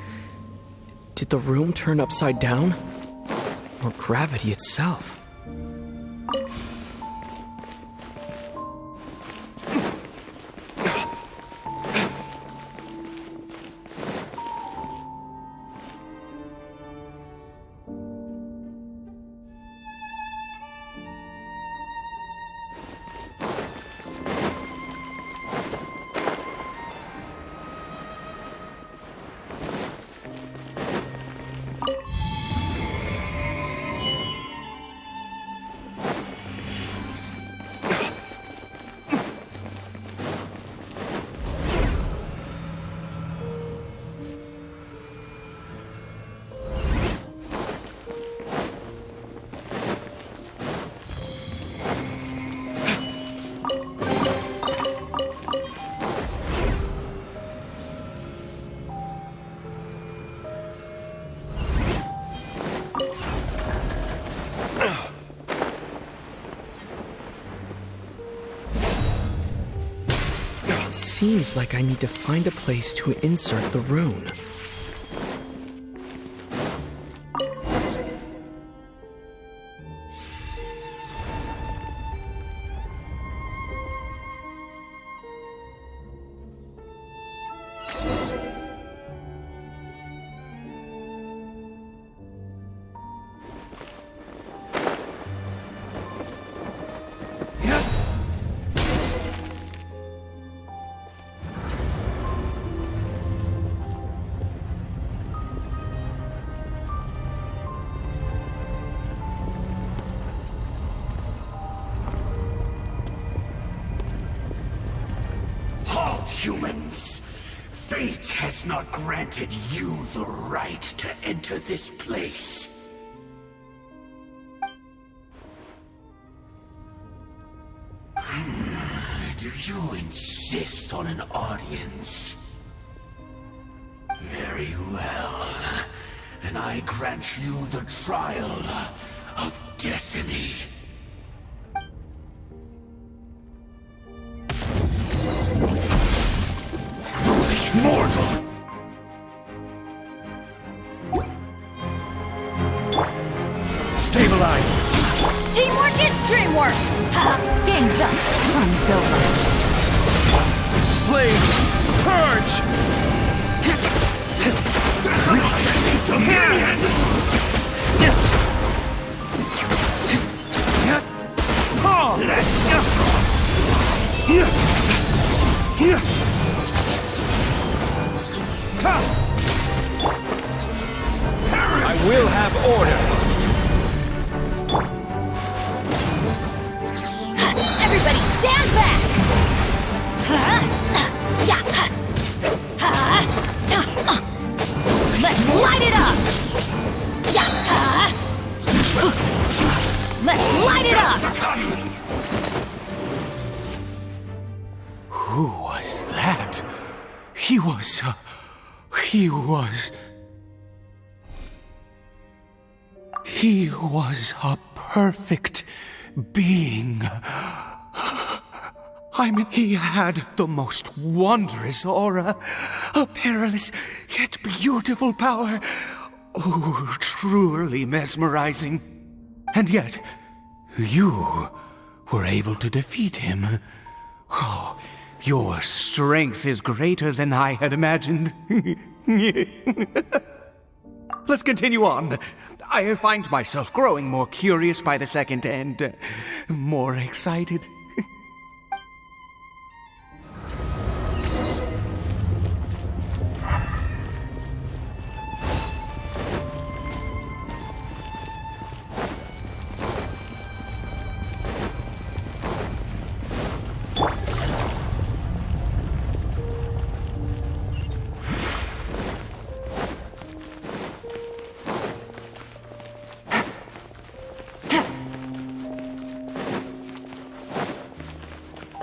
[SPEAKER 9] Did the room turn upside down? Or gravity itself? seems like I need to find a place to insert the rune.
[SPEAKER 7] Humans, fate has not granted you the right to enter this place. Do you insist on an audience? Very well. Then I grant you the trial of destiny. Mortal! Stabilize!
[SPEAKER 3] Teamwork is dreamwork! Ha! Game's up. Fun's over.
[SPEAKER 7] Flames! Purge!
[SPEAKER 8] I will have order.
[SPEAKER 3] Everybody stand back! Let's light it up! Let's light it up!
[SPEAKER 8] Who was that? He was a perfect being. I mean, he had the most wondrous aura, a perilous yet beautiful power. Oh, truly mesmerizing. And yet, you were able to defeat him. Oh, your strength is greater than I had imagined. Let's continue on. I find myself growing more curious by the second and more excited.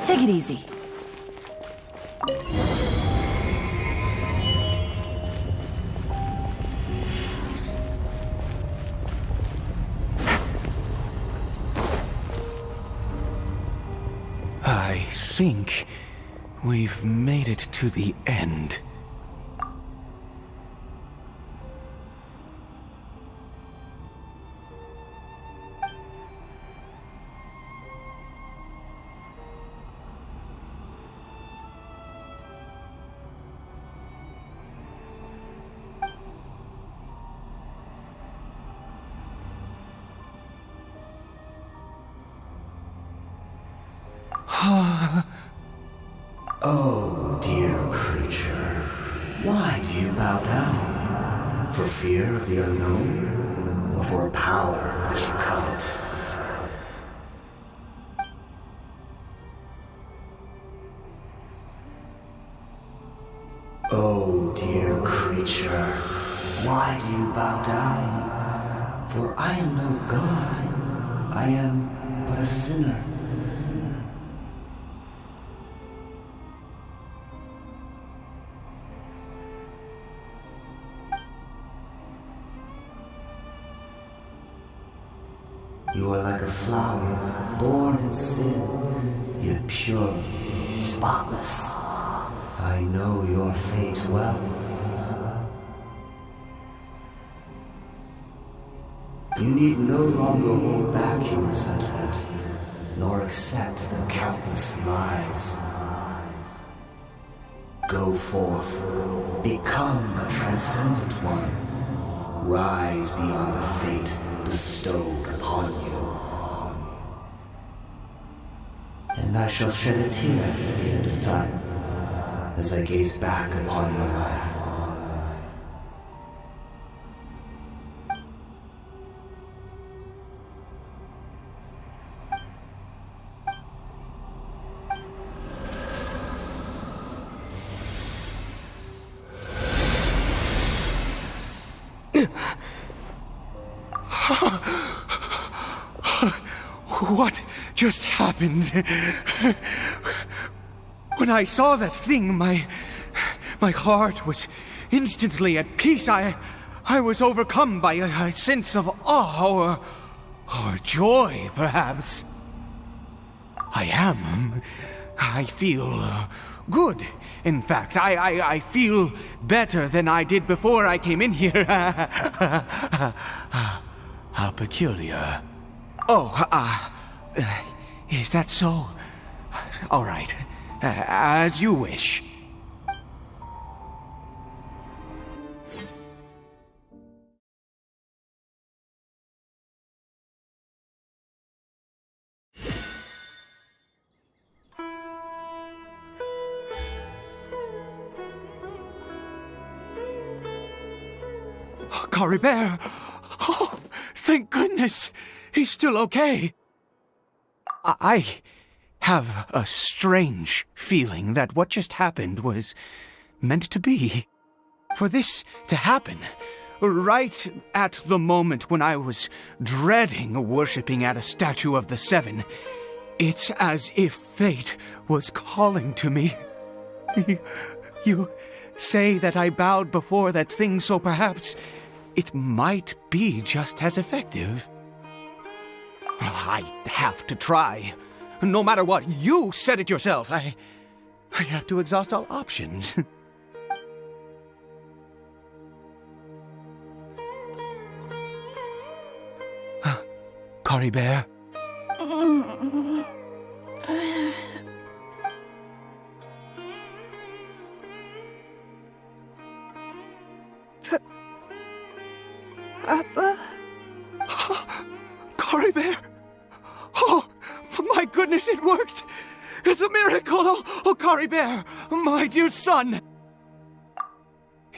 [SPEAKER 3] Take it easy.
[SPEAKER 8] I think we've made it to the end.
[SPEAKER 7] Oh, dear creature, why do you bow down? For fear of the unknown, or for power that you covet? Oh, dear creature, why do you bow down? For I am no god, I am but a sinner. You are like a flower, born in sin, yet pure, spotless. I know your fate well. You need no longer hold back your resentment, nor accept the countless lies. Go forth, become a transcendent one. Rise beyond the fate bestowed upon you. And I shall shed a tear at the end of time, as I gaze back upon your life.
[SPEAKER 8] What just happened? When I saw that thing, my heart was instantly at peace. I was overcome by a sense of awe or joy, perhaps. I feel good. In fact, I feel better than I did before I came in here. How peculiar. Oh, is that so? All right, as you wish. Caribert! Oh, thank goodness! He's still okay. I have a strange feeling that what just happened was meant to be. For this to happen, right at the moment when I was dreading worshipping at a statue of the Seven, it's as if fate was calling to me. You say that I bowed before that thing, so perhaps it might be just as effective. Well, I have to try. No matter what, you said it yourself. I have to exhaust all options. Caribert?
[SPEAKER 10] Papa?
[SPEAKER 8] Caribert! Oh, my goodness, it worked! It's a miracle! Oh, Caribert, my dear son!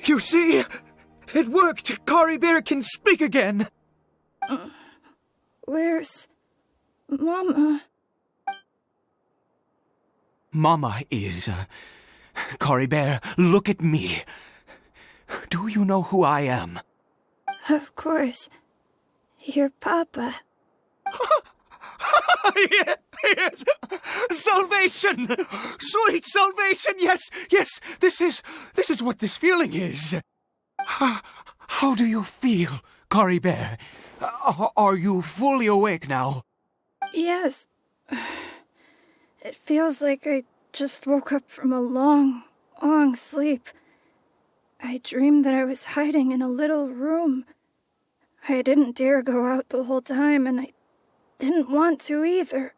[SPEAKER 8] You see, it worked! Caribert can speak again!
[SPEAKER 10] Where's Mama?
[SPEAKER 8] Mama is... Caribert, look at me. Do you know who I am?
[SPEAKER 10] Of course. Your Papa.
[SPEAKER 8] Yes! Salvation! Sweet salvation! Yes! This is what this feeling is. How do you feel, Caribert? Are you fully awake now?
[SPEAKER 10] Yes. It feels like I just woke up from a long, long sleep. I dreamed that I was hiding in a little room. I didn't dare go out the whole time, and I didn't want to either.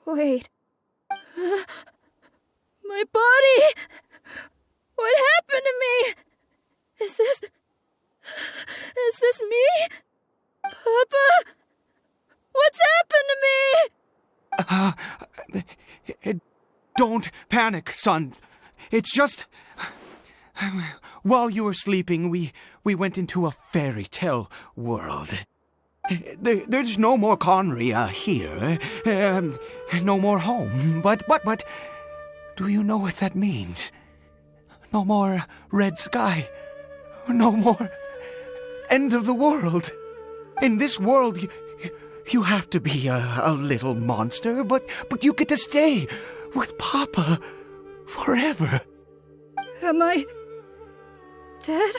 [SPEAKER 10] Wait. My body! What happened to me? Is this me? Papa? What's happened to me?
[SPEAKER 8] Don't panic, son. It's just... While you were sleeping, we went into a fairy tale world. There's no more Conria here. No more home. But... Do you know what that means? No more red sky. No more end of the world. In this world, you have to be a little monster, but you get to stay with Papa forever.
[SPEAKER 10] Am I dead?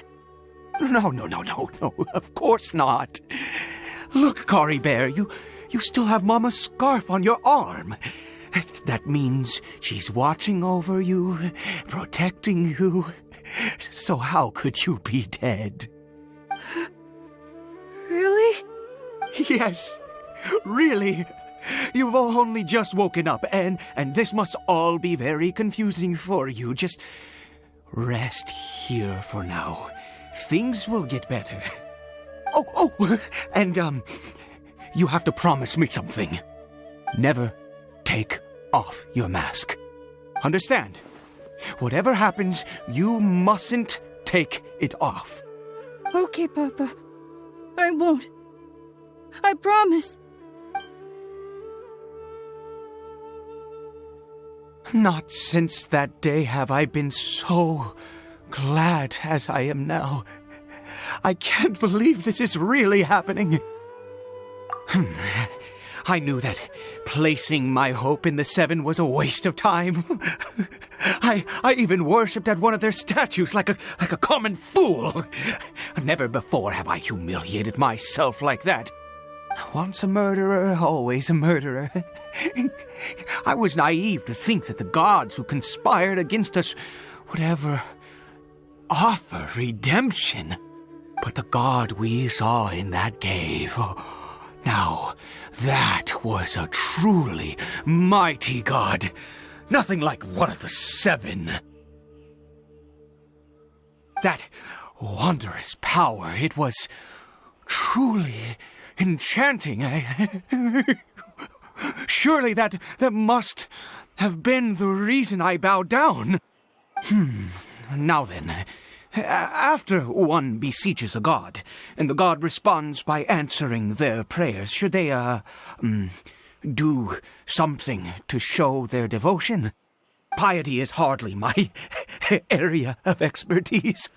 [SPEAKER 8] No, of course not. Look, Caribert, you still have Mama's scarf on your arm. That means she's watching over you, protecting you. So how could you be dead?
[SPEAKER 10] Really?
[SPEAKER 8] Yes, really. You've only just woken up, and this must all be very confusing for you. Just rest here for now. Things will get better. Oh, and, you have to promise me something. Never take off your mask. Understand? Whatever happens, you mustn't take it off.
[SPEAKER 10] Okay, Papa. I won't. I promise.
[SPEAKER 8] Not since that day have I been so glad as I am now. I can't believe this is really happening. I knew that placing my hope in the Seven was a waste of time. I even worshipped at one of their statues like a common fool. Never before have I humiliated myself like that. Once a murderer, always a murderer. I was naive to think that the gods who conspired against us would ever offer redemption. But the god we saw in that cave, now that was a truly mighty god. Nothing like one of the Seven. That wondrous power, it was truly enchanting. Surely that must have been the reason I bowed down. Now then, after one beseeches a god, and the god responds by answering their prayers, should they, do something to show their devotion? Piety is hardly my area of expertise.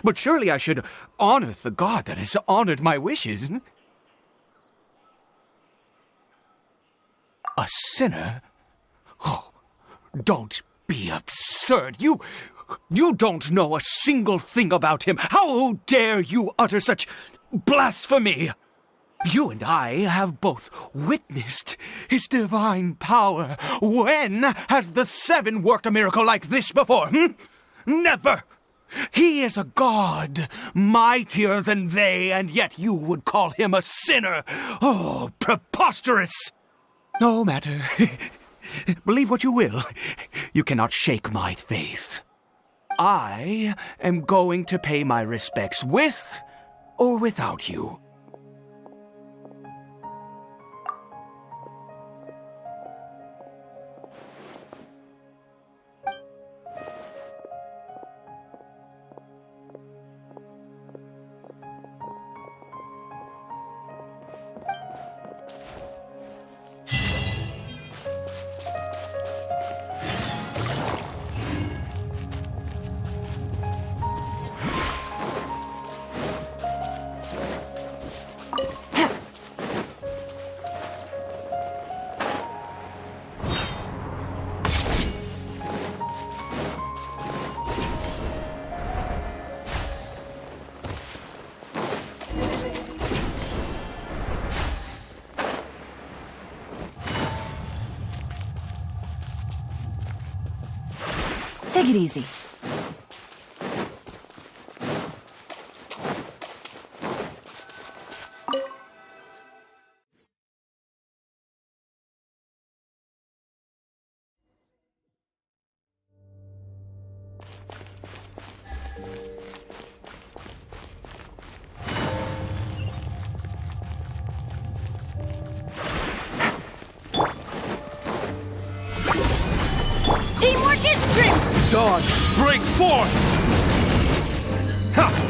[SPEAKER 8] But surely I should honor the god that has honored my wishes. A sinner? Oh, don't be absurd. You don't know a single thing about him. How dare you utter such blasphemy? You and I have both witnessed his divine power. When has the Seven worked a miracle like this before? Never! He is a god, mightier than they, and yet you would call him a sinner. Oh, preposterous! No matter. Believe what you will. You cannot shake my faith. I am going to pay my respects with or without you.
[SPEAKER 3] Take it easy.
[SPEAKER 10] Teamwork is strength!
[SPEAKER 1] Dawn, break forth! Ha!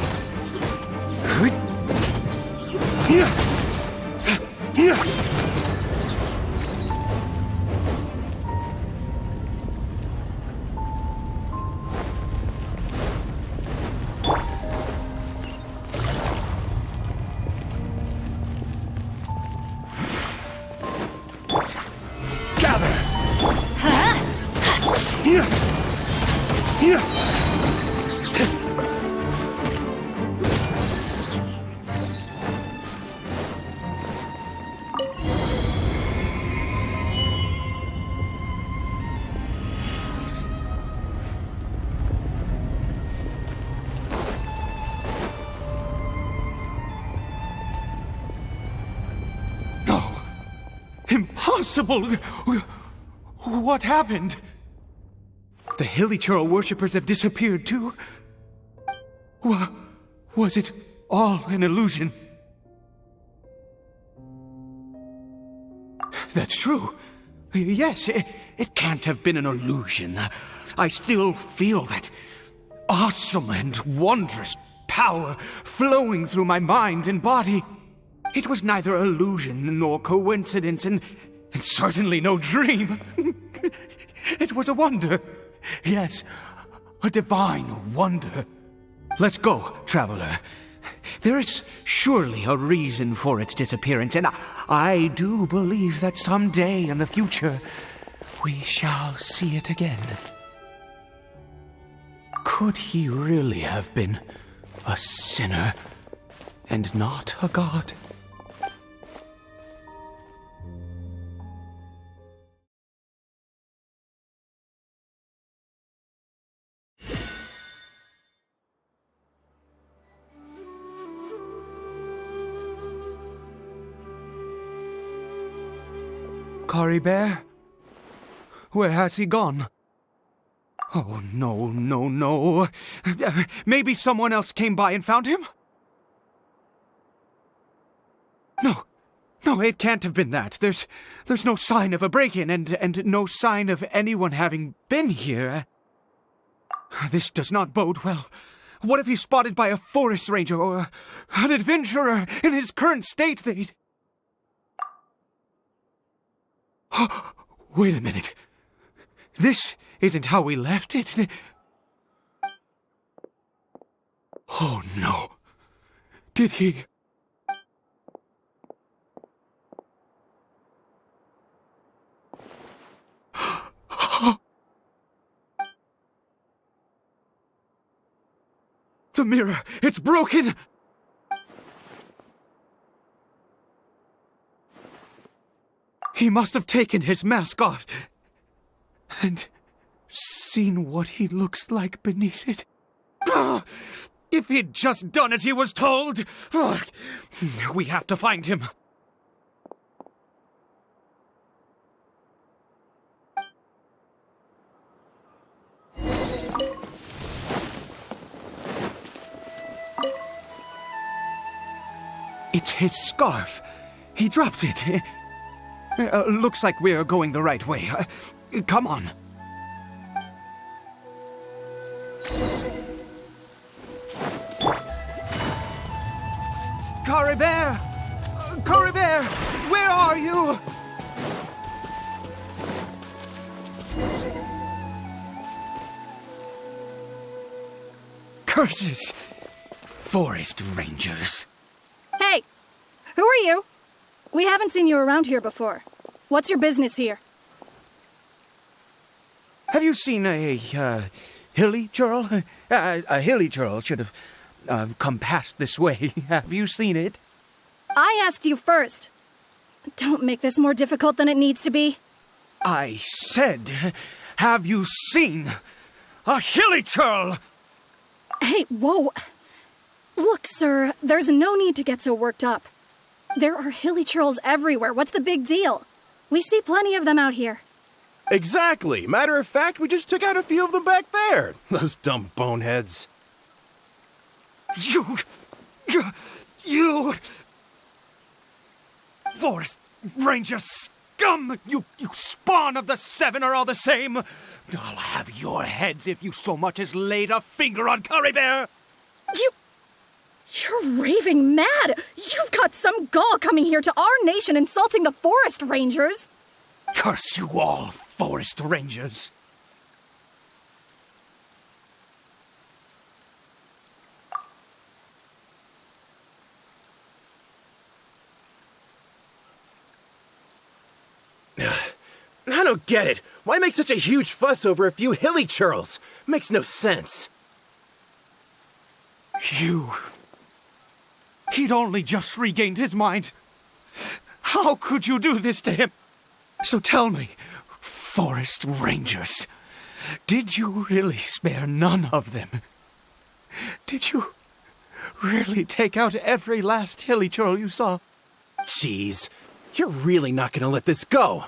[SPEAKER 8] impossible! What happened? The Hilly-churl worshippers have disappeared too? Was it all an illusion? That's true. Yes, it can't have been an illusion. I still feel that awesome and wondrous power flowing through my mind and body. It was neither illusion nor coincidence, and certainly no dream. It was a wonder. Yes, a divine wonder. Let's go, traveler. There is surely a reason for its disappearance, and I do believe that someday in the future we shall see it again. Could he really have been a sinner and not a god? Caribert? Where has he gone? Oh, no. Maybe someone else came by and found him? No, it can't have been that. There's no sign of a break-in and no sign of anyone having been here. This does not bode well. What if he's spotted by a forest ranger or an adventurer in his current state? Wait a minute. This isn't how we left it. Oh, no. Did he... The mirror! It's broken! He must have taken his mask off and seen what he looks like beneath it. If he'd just done as he was told! We have to find him. It's his scarf. He dropped it. Looks like we're going the right way. Come on. Caribert! Caribert! Where are you? Curses! Forest rangers.
[SPEAKER 10] Hey! Who are you? We haven't seen you around here before. What's your business here?
[SPEAKER 8] Have you seen a hilly-churl? A hilly-churl should have come past this way. Have you seen it?
[SPEAKER 10] I asked you first. Don't make this more difficult than it needs to be.
[SPEAKER 8] I said, have you seen a hilly-churl?
[SPEAKER 10] Hey, whoa. Look, sir, there's no need to get so worked up. There are hilly-churls everywhere. What's the big deal? We see plenty of them out here.
[SPEAKER 6] Exactly. Matter of fact, we just took out a few of them back there. Those dumb boneheads.
[SPEAKER 8] You... Forest Ranger scum! You spawn of the Seven are all the same! I'll have your heads if you so much as laid a finger on Caribert!
[SPEAKER 10] You're raving mad! You've got some gall coming here to our nation insulting the Forest Rangers!
[SPEAKER 8] Curse you all, Forest Rangers!
[SPEAKER 6] I don't get it. Why make such a huge fuss over a few hilly-churls? Makes no sense.
[SPEAKER 8] He'd only just regained his mind. How could you do this to him? So tell me, Forest Rangers, did you really spare none of them? Did you really take out every last hilly-churl you saw?
[SPEAKER 6] Jeez.
[SPEAKER 11] You're really not gonna let this go.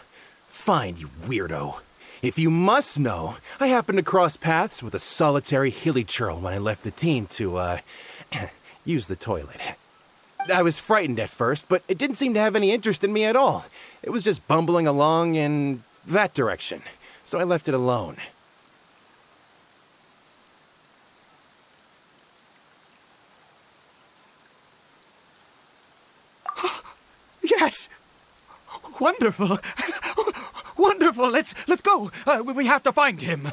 [SPEAKER 11] Fine, you weirdo. If you must know, I happened to cross paths with a solitary hilly churl when I left the team to, use the toilet. I was frightened at first, but it didn't seem to have any interest in me at all. It was just bumbling along in that direction, so I left it alone.
[SPEAKER 8] Yes! Wonderful! Wonderful! Let's go! We have to find him!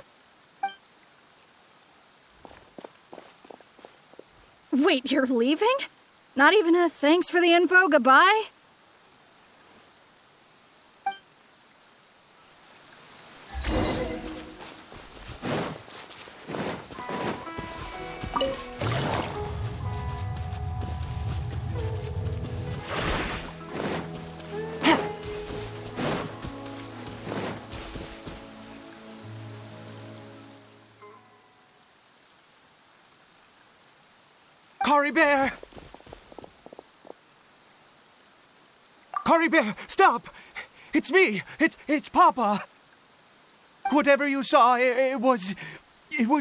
[SPEAKER 10] Wait, you're leaving? Not even a thanks for the info, goodbye?
[SPEAKER 8] Caribert! Caribert, stop! It's me! It's Papa! Whatever you saw, it was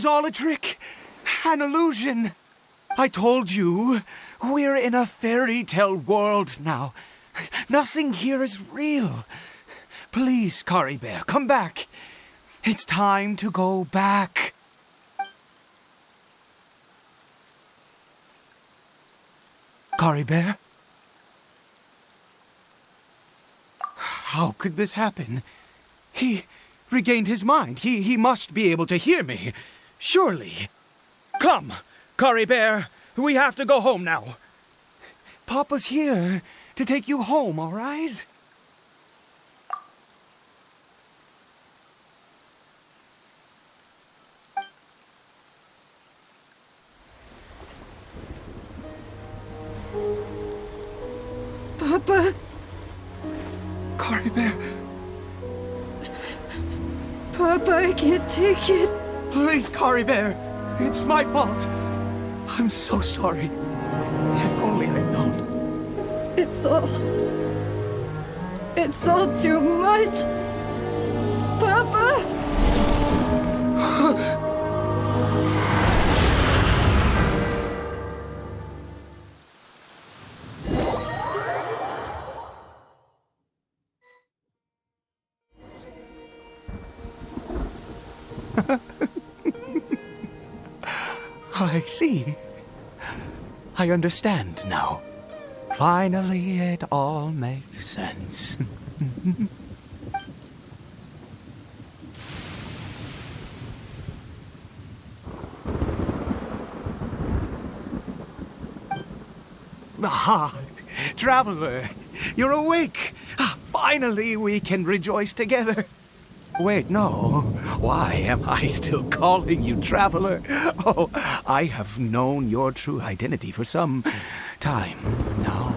[SPEAKER 8] all a trick. An illusion. I told you, we're in a fairy tale world now. Nothing here is real. Please, Caribert, come back. It's time to go back. Caribert? How could this happen? He regained his mind. He must be able to hear me. Surely. Come, Caribert. We have to go home now. Papa's here to take you home, all right?
[SPEAKER 10] Papa.
[SPEAKER 8] Caribert.
[SPEAKER 10] Papa, I can't take it.
[SPEAKER 8] Please, Caribert. It's my fault. I'm so sorry. If only I'd known.
[SPEAKER 10] It's all too much. Papa!
[SPEAKER 8] I see. I understand now. Finally, it all makes sense. Ah, traveler, you're awake. Finally, we can rejoice together. Wait, no. Why am I still calling you traveler? Oh, I have known your true identity for some time now.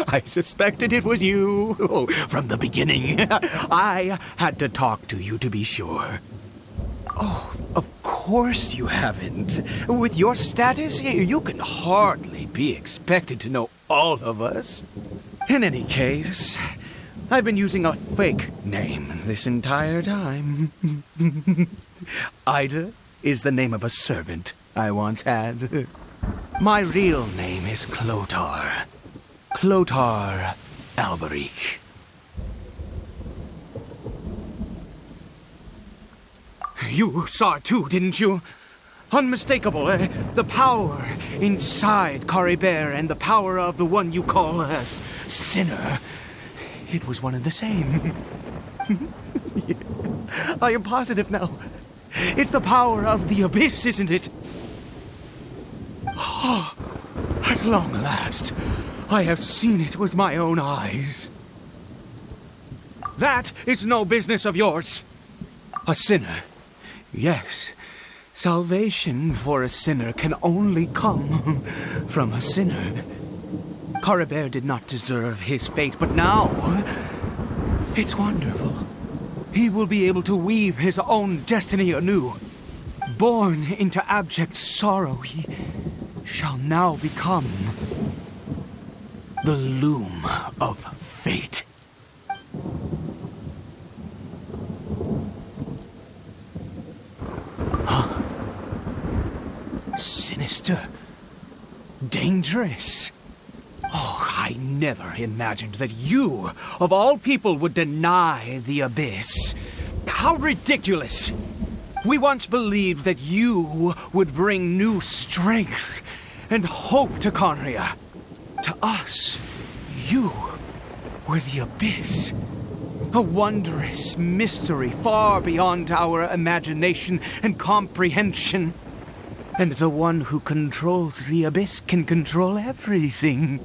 [SPEAKER 8] I suspected it was you from the beginning. I had to talk to you to be sure. Oh, of course you haven't. With your status, you can hardly be expected to know all of us. In any case, I've been using a fake name this entire time. Ida is the name of a servant I once had. My real name is Clotar. Clotar Alberic. You saw it too, didn't you? Unmistakable, the power inside Caribert and the power of the one you call a sinner. It was one and the same. I am positive now. It's the power of the abyss, isn't it? Oh, at long last, I have seen it with my own eyes. That is no business of yours. A sinner. Yes. Salvation for a sinner can only come from a sinner. Caribert did not deserve his fate, but now it's wonderful. He will be able to weave his own destiny anew. Born into abject sorrow, shall now become the loom of fate. Huh? Sinister. Dangerous. Oh, I never imagined that you, of all people, would deny the abyss. How ridiculous! We once believed that you would bring new strength and hope to Conria. To us, you were the abyss. A wondrous mystery far beyond our imagination and comprehension. And the one who controls the abyss can control everything.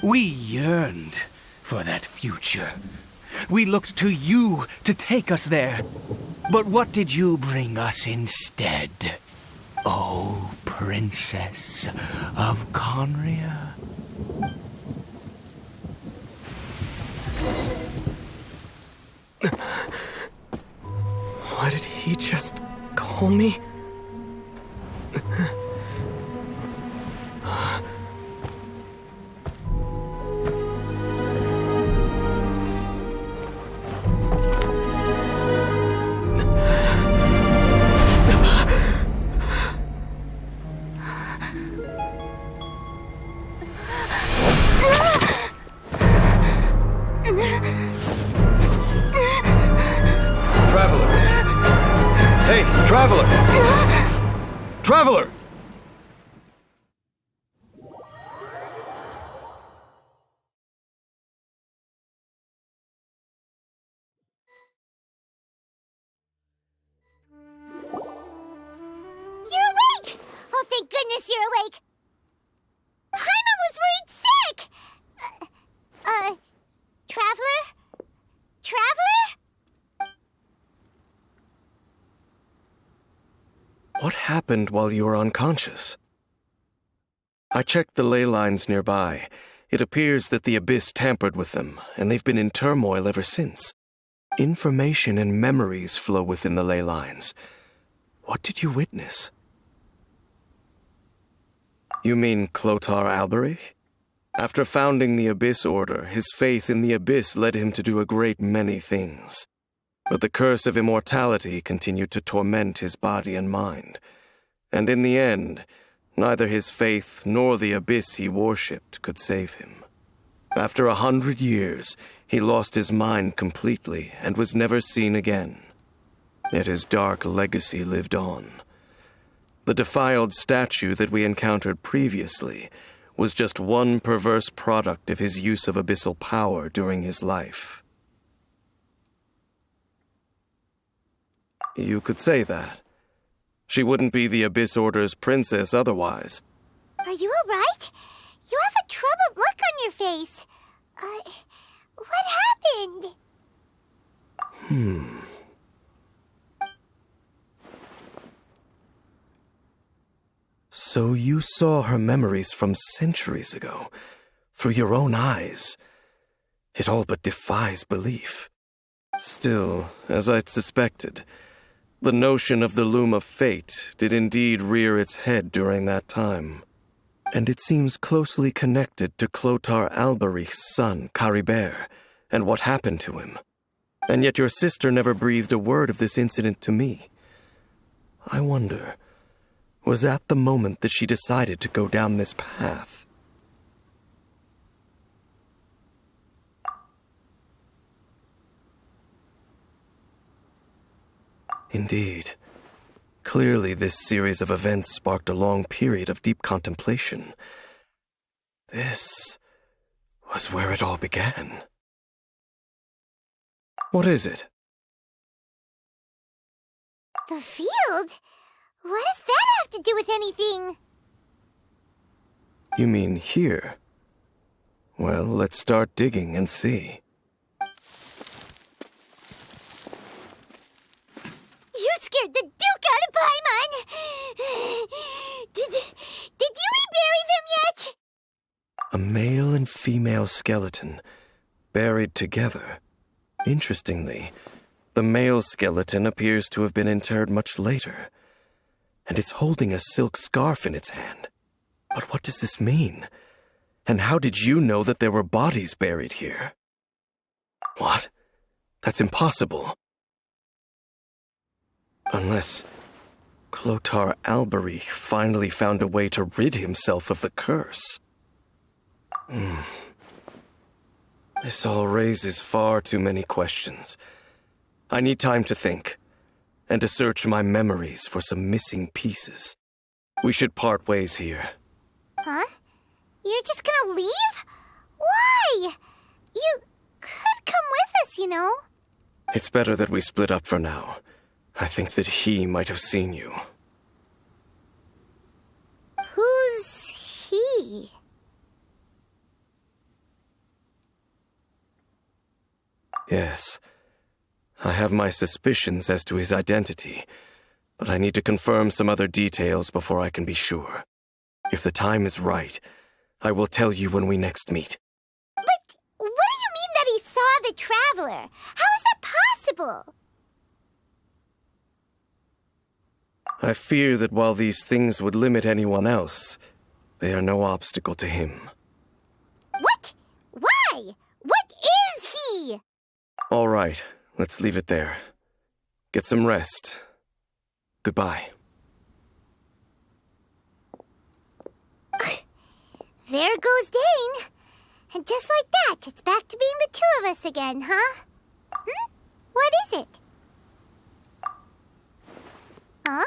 [SPEAKER 8] We yearned for that future. We looked to you to take us there. But what did you bring us instead? Oh, Princess of Conria.
[SPEAKER 9] Why did he just call me?
[SPEAKER 6] Traveler! Traveler!
[SPEAKER 2] You're awake! Oh, thank goodness you're awake! Paimon was worried sick! Traveler? Traveler?
[SPEAKER 6] What happened while you were unconscious? I checked the ley lines nearby. It appears that the Abyss tampered with them, and they've been in turmoil ever since. Information and memories flow within the ley lines. What did you witness? You mean Clotar Alberich? After founding the Abyss Order, his faith in the Abyss led him to do a great many things. But the curse of immortality continued to torment his body and mind. And in the end, neither his faith nor the Abyss he worshipped could save him. After 100 years, he lost his mind completely and was never seen again. Yet his dark legacy lived on. The defiled statue that we encountered previously was just one perverse product of his use of abyssal power during his life. You could say that. She wouldn't be the Abyss Order's princess otherwise.
[SPEAKER 2] Are you all right? You have a troubled look on your face. What happened?
[SPEAKER 6] So you saw her memories from centuries ago, through your own eyes. It all but defies belief. Still, as I'd suspected, the notion of the Loom of Fate did indeed rear its head during that time. And it seems closely connected to Clotar Alberich's son, Caribert, and what happened to him. And yet your sister never breathed a word of this incident to me. I wonder, was that the moment that she decided to go down this path? Indeed. Clearly, this series of events sparked a long period of deep contemplation. This was where it all began. What is it?
[SPEAKER 2] The field? What does that have to do with anything?
[SPEAKER 6] You mean here? Well, let's start digging and see.
[SPEAKER 2] You scared the Duke out of Paimon! Did you rebury them yet?
[SPEAKER 6] A male and female skeleton, buried together. Interestingly, the male skeleton appears to have been interred much later, and it's holding a silk scarf in its hand. But what does this mean? And how did you know that there were bodies buried here? What? That's impossible. Unless Clotar Alberich finally found a way to rid himself of the curse. This all raises far too many questions. I need time to think, and to search my memories for some missing pieces. We should part ways here.
[SPEAKER 2] Huh? You're just gonna leave? Why? You could come with us, you know.
[SPEAKER 6] It's better that we split up for now. I think that he might have seen you.
[SPEAKER 2] Who's he?
[SPEAKER 6] Yes. I have my suspicions as to his identity, but I need to confirm some other details before I can be sure. If the time is right, I will tell you when we next meet.
[SPEAKER 2] But what do you mean that he saw the Traveler? How is that possible?
[SPEAKER 6] I fear that while these things would limit anyone else, they are no obstacle to him.
[SPEAKER 2] What? Why? What is he?
[SPEAKER 6] All right, let's leave it there. Get some rest. Goodbye.
[SPEAKER 2] There goes Dane. And just like that, it's back to being the two of us again, huh? What is it? Huh?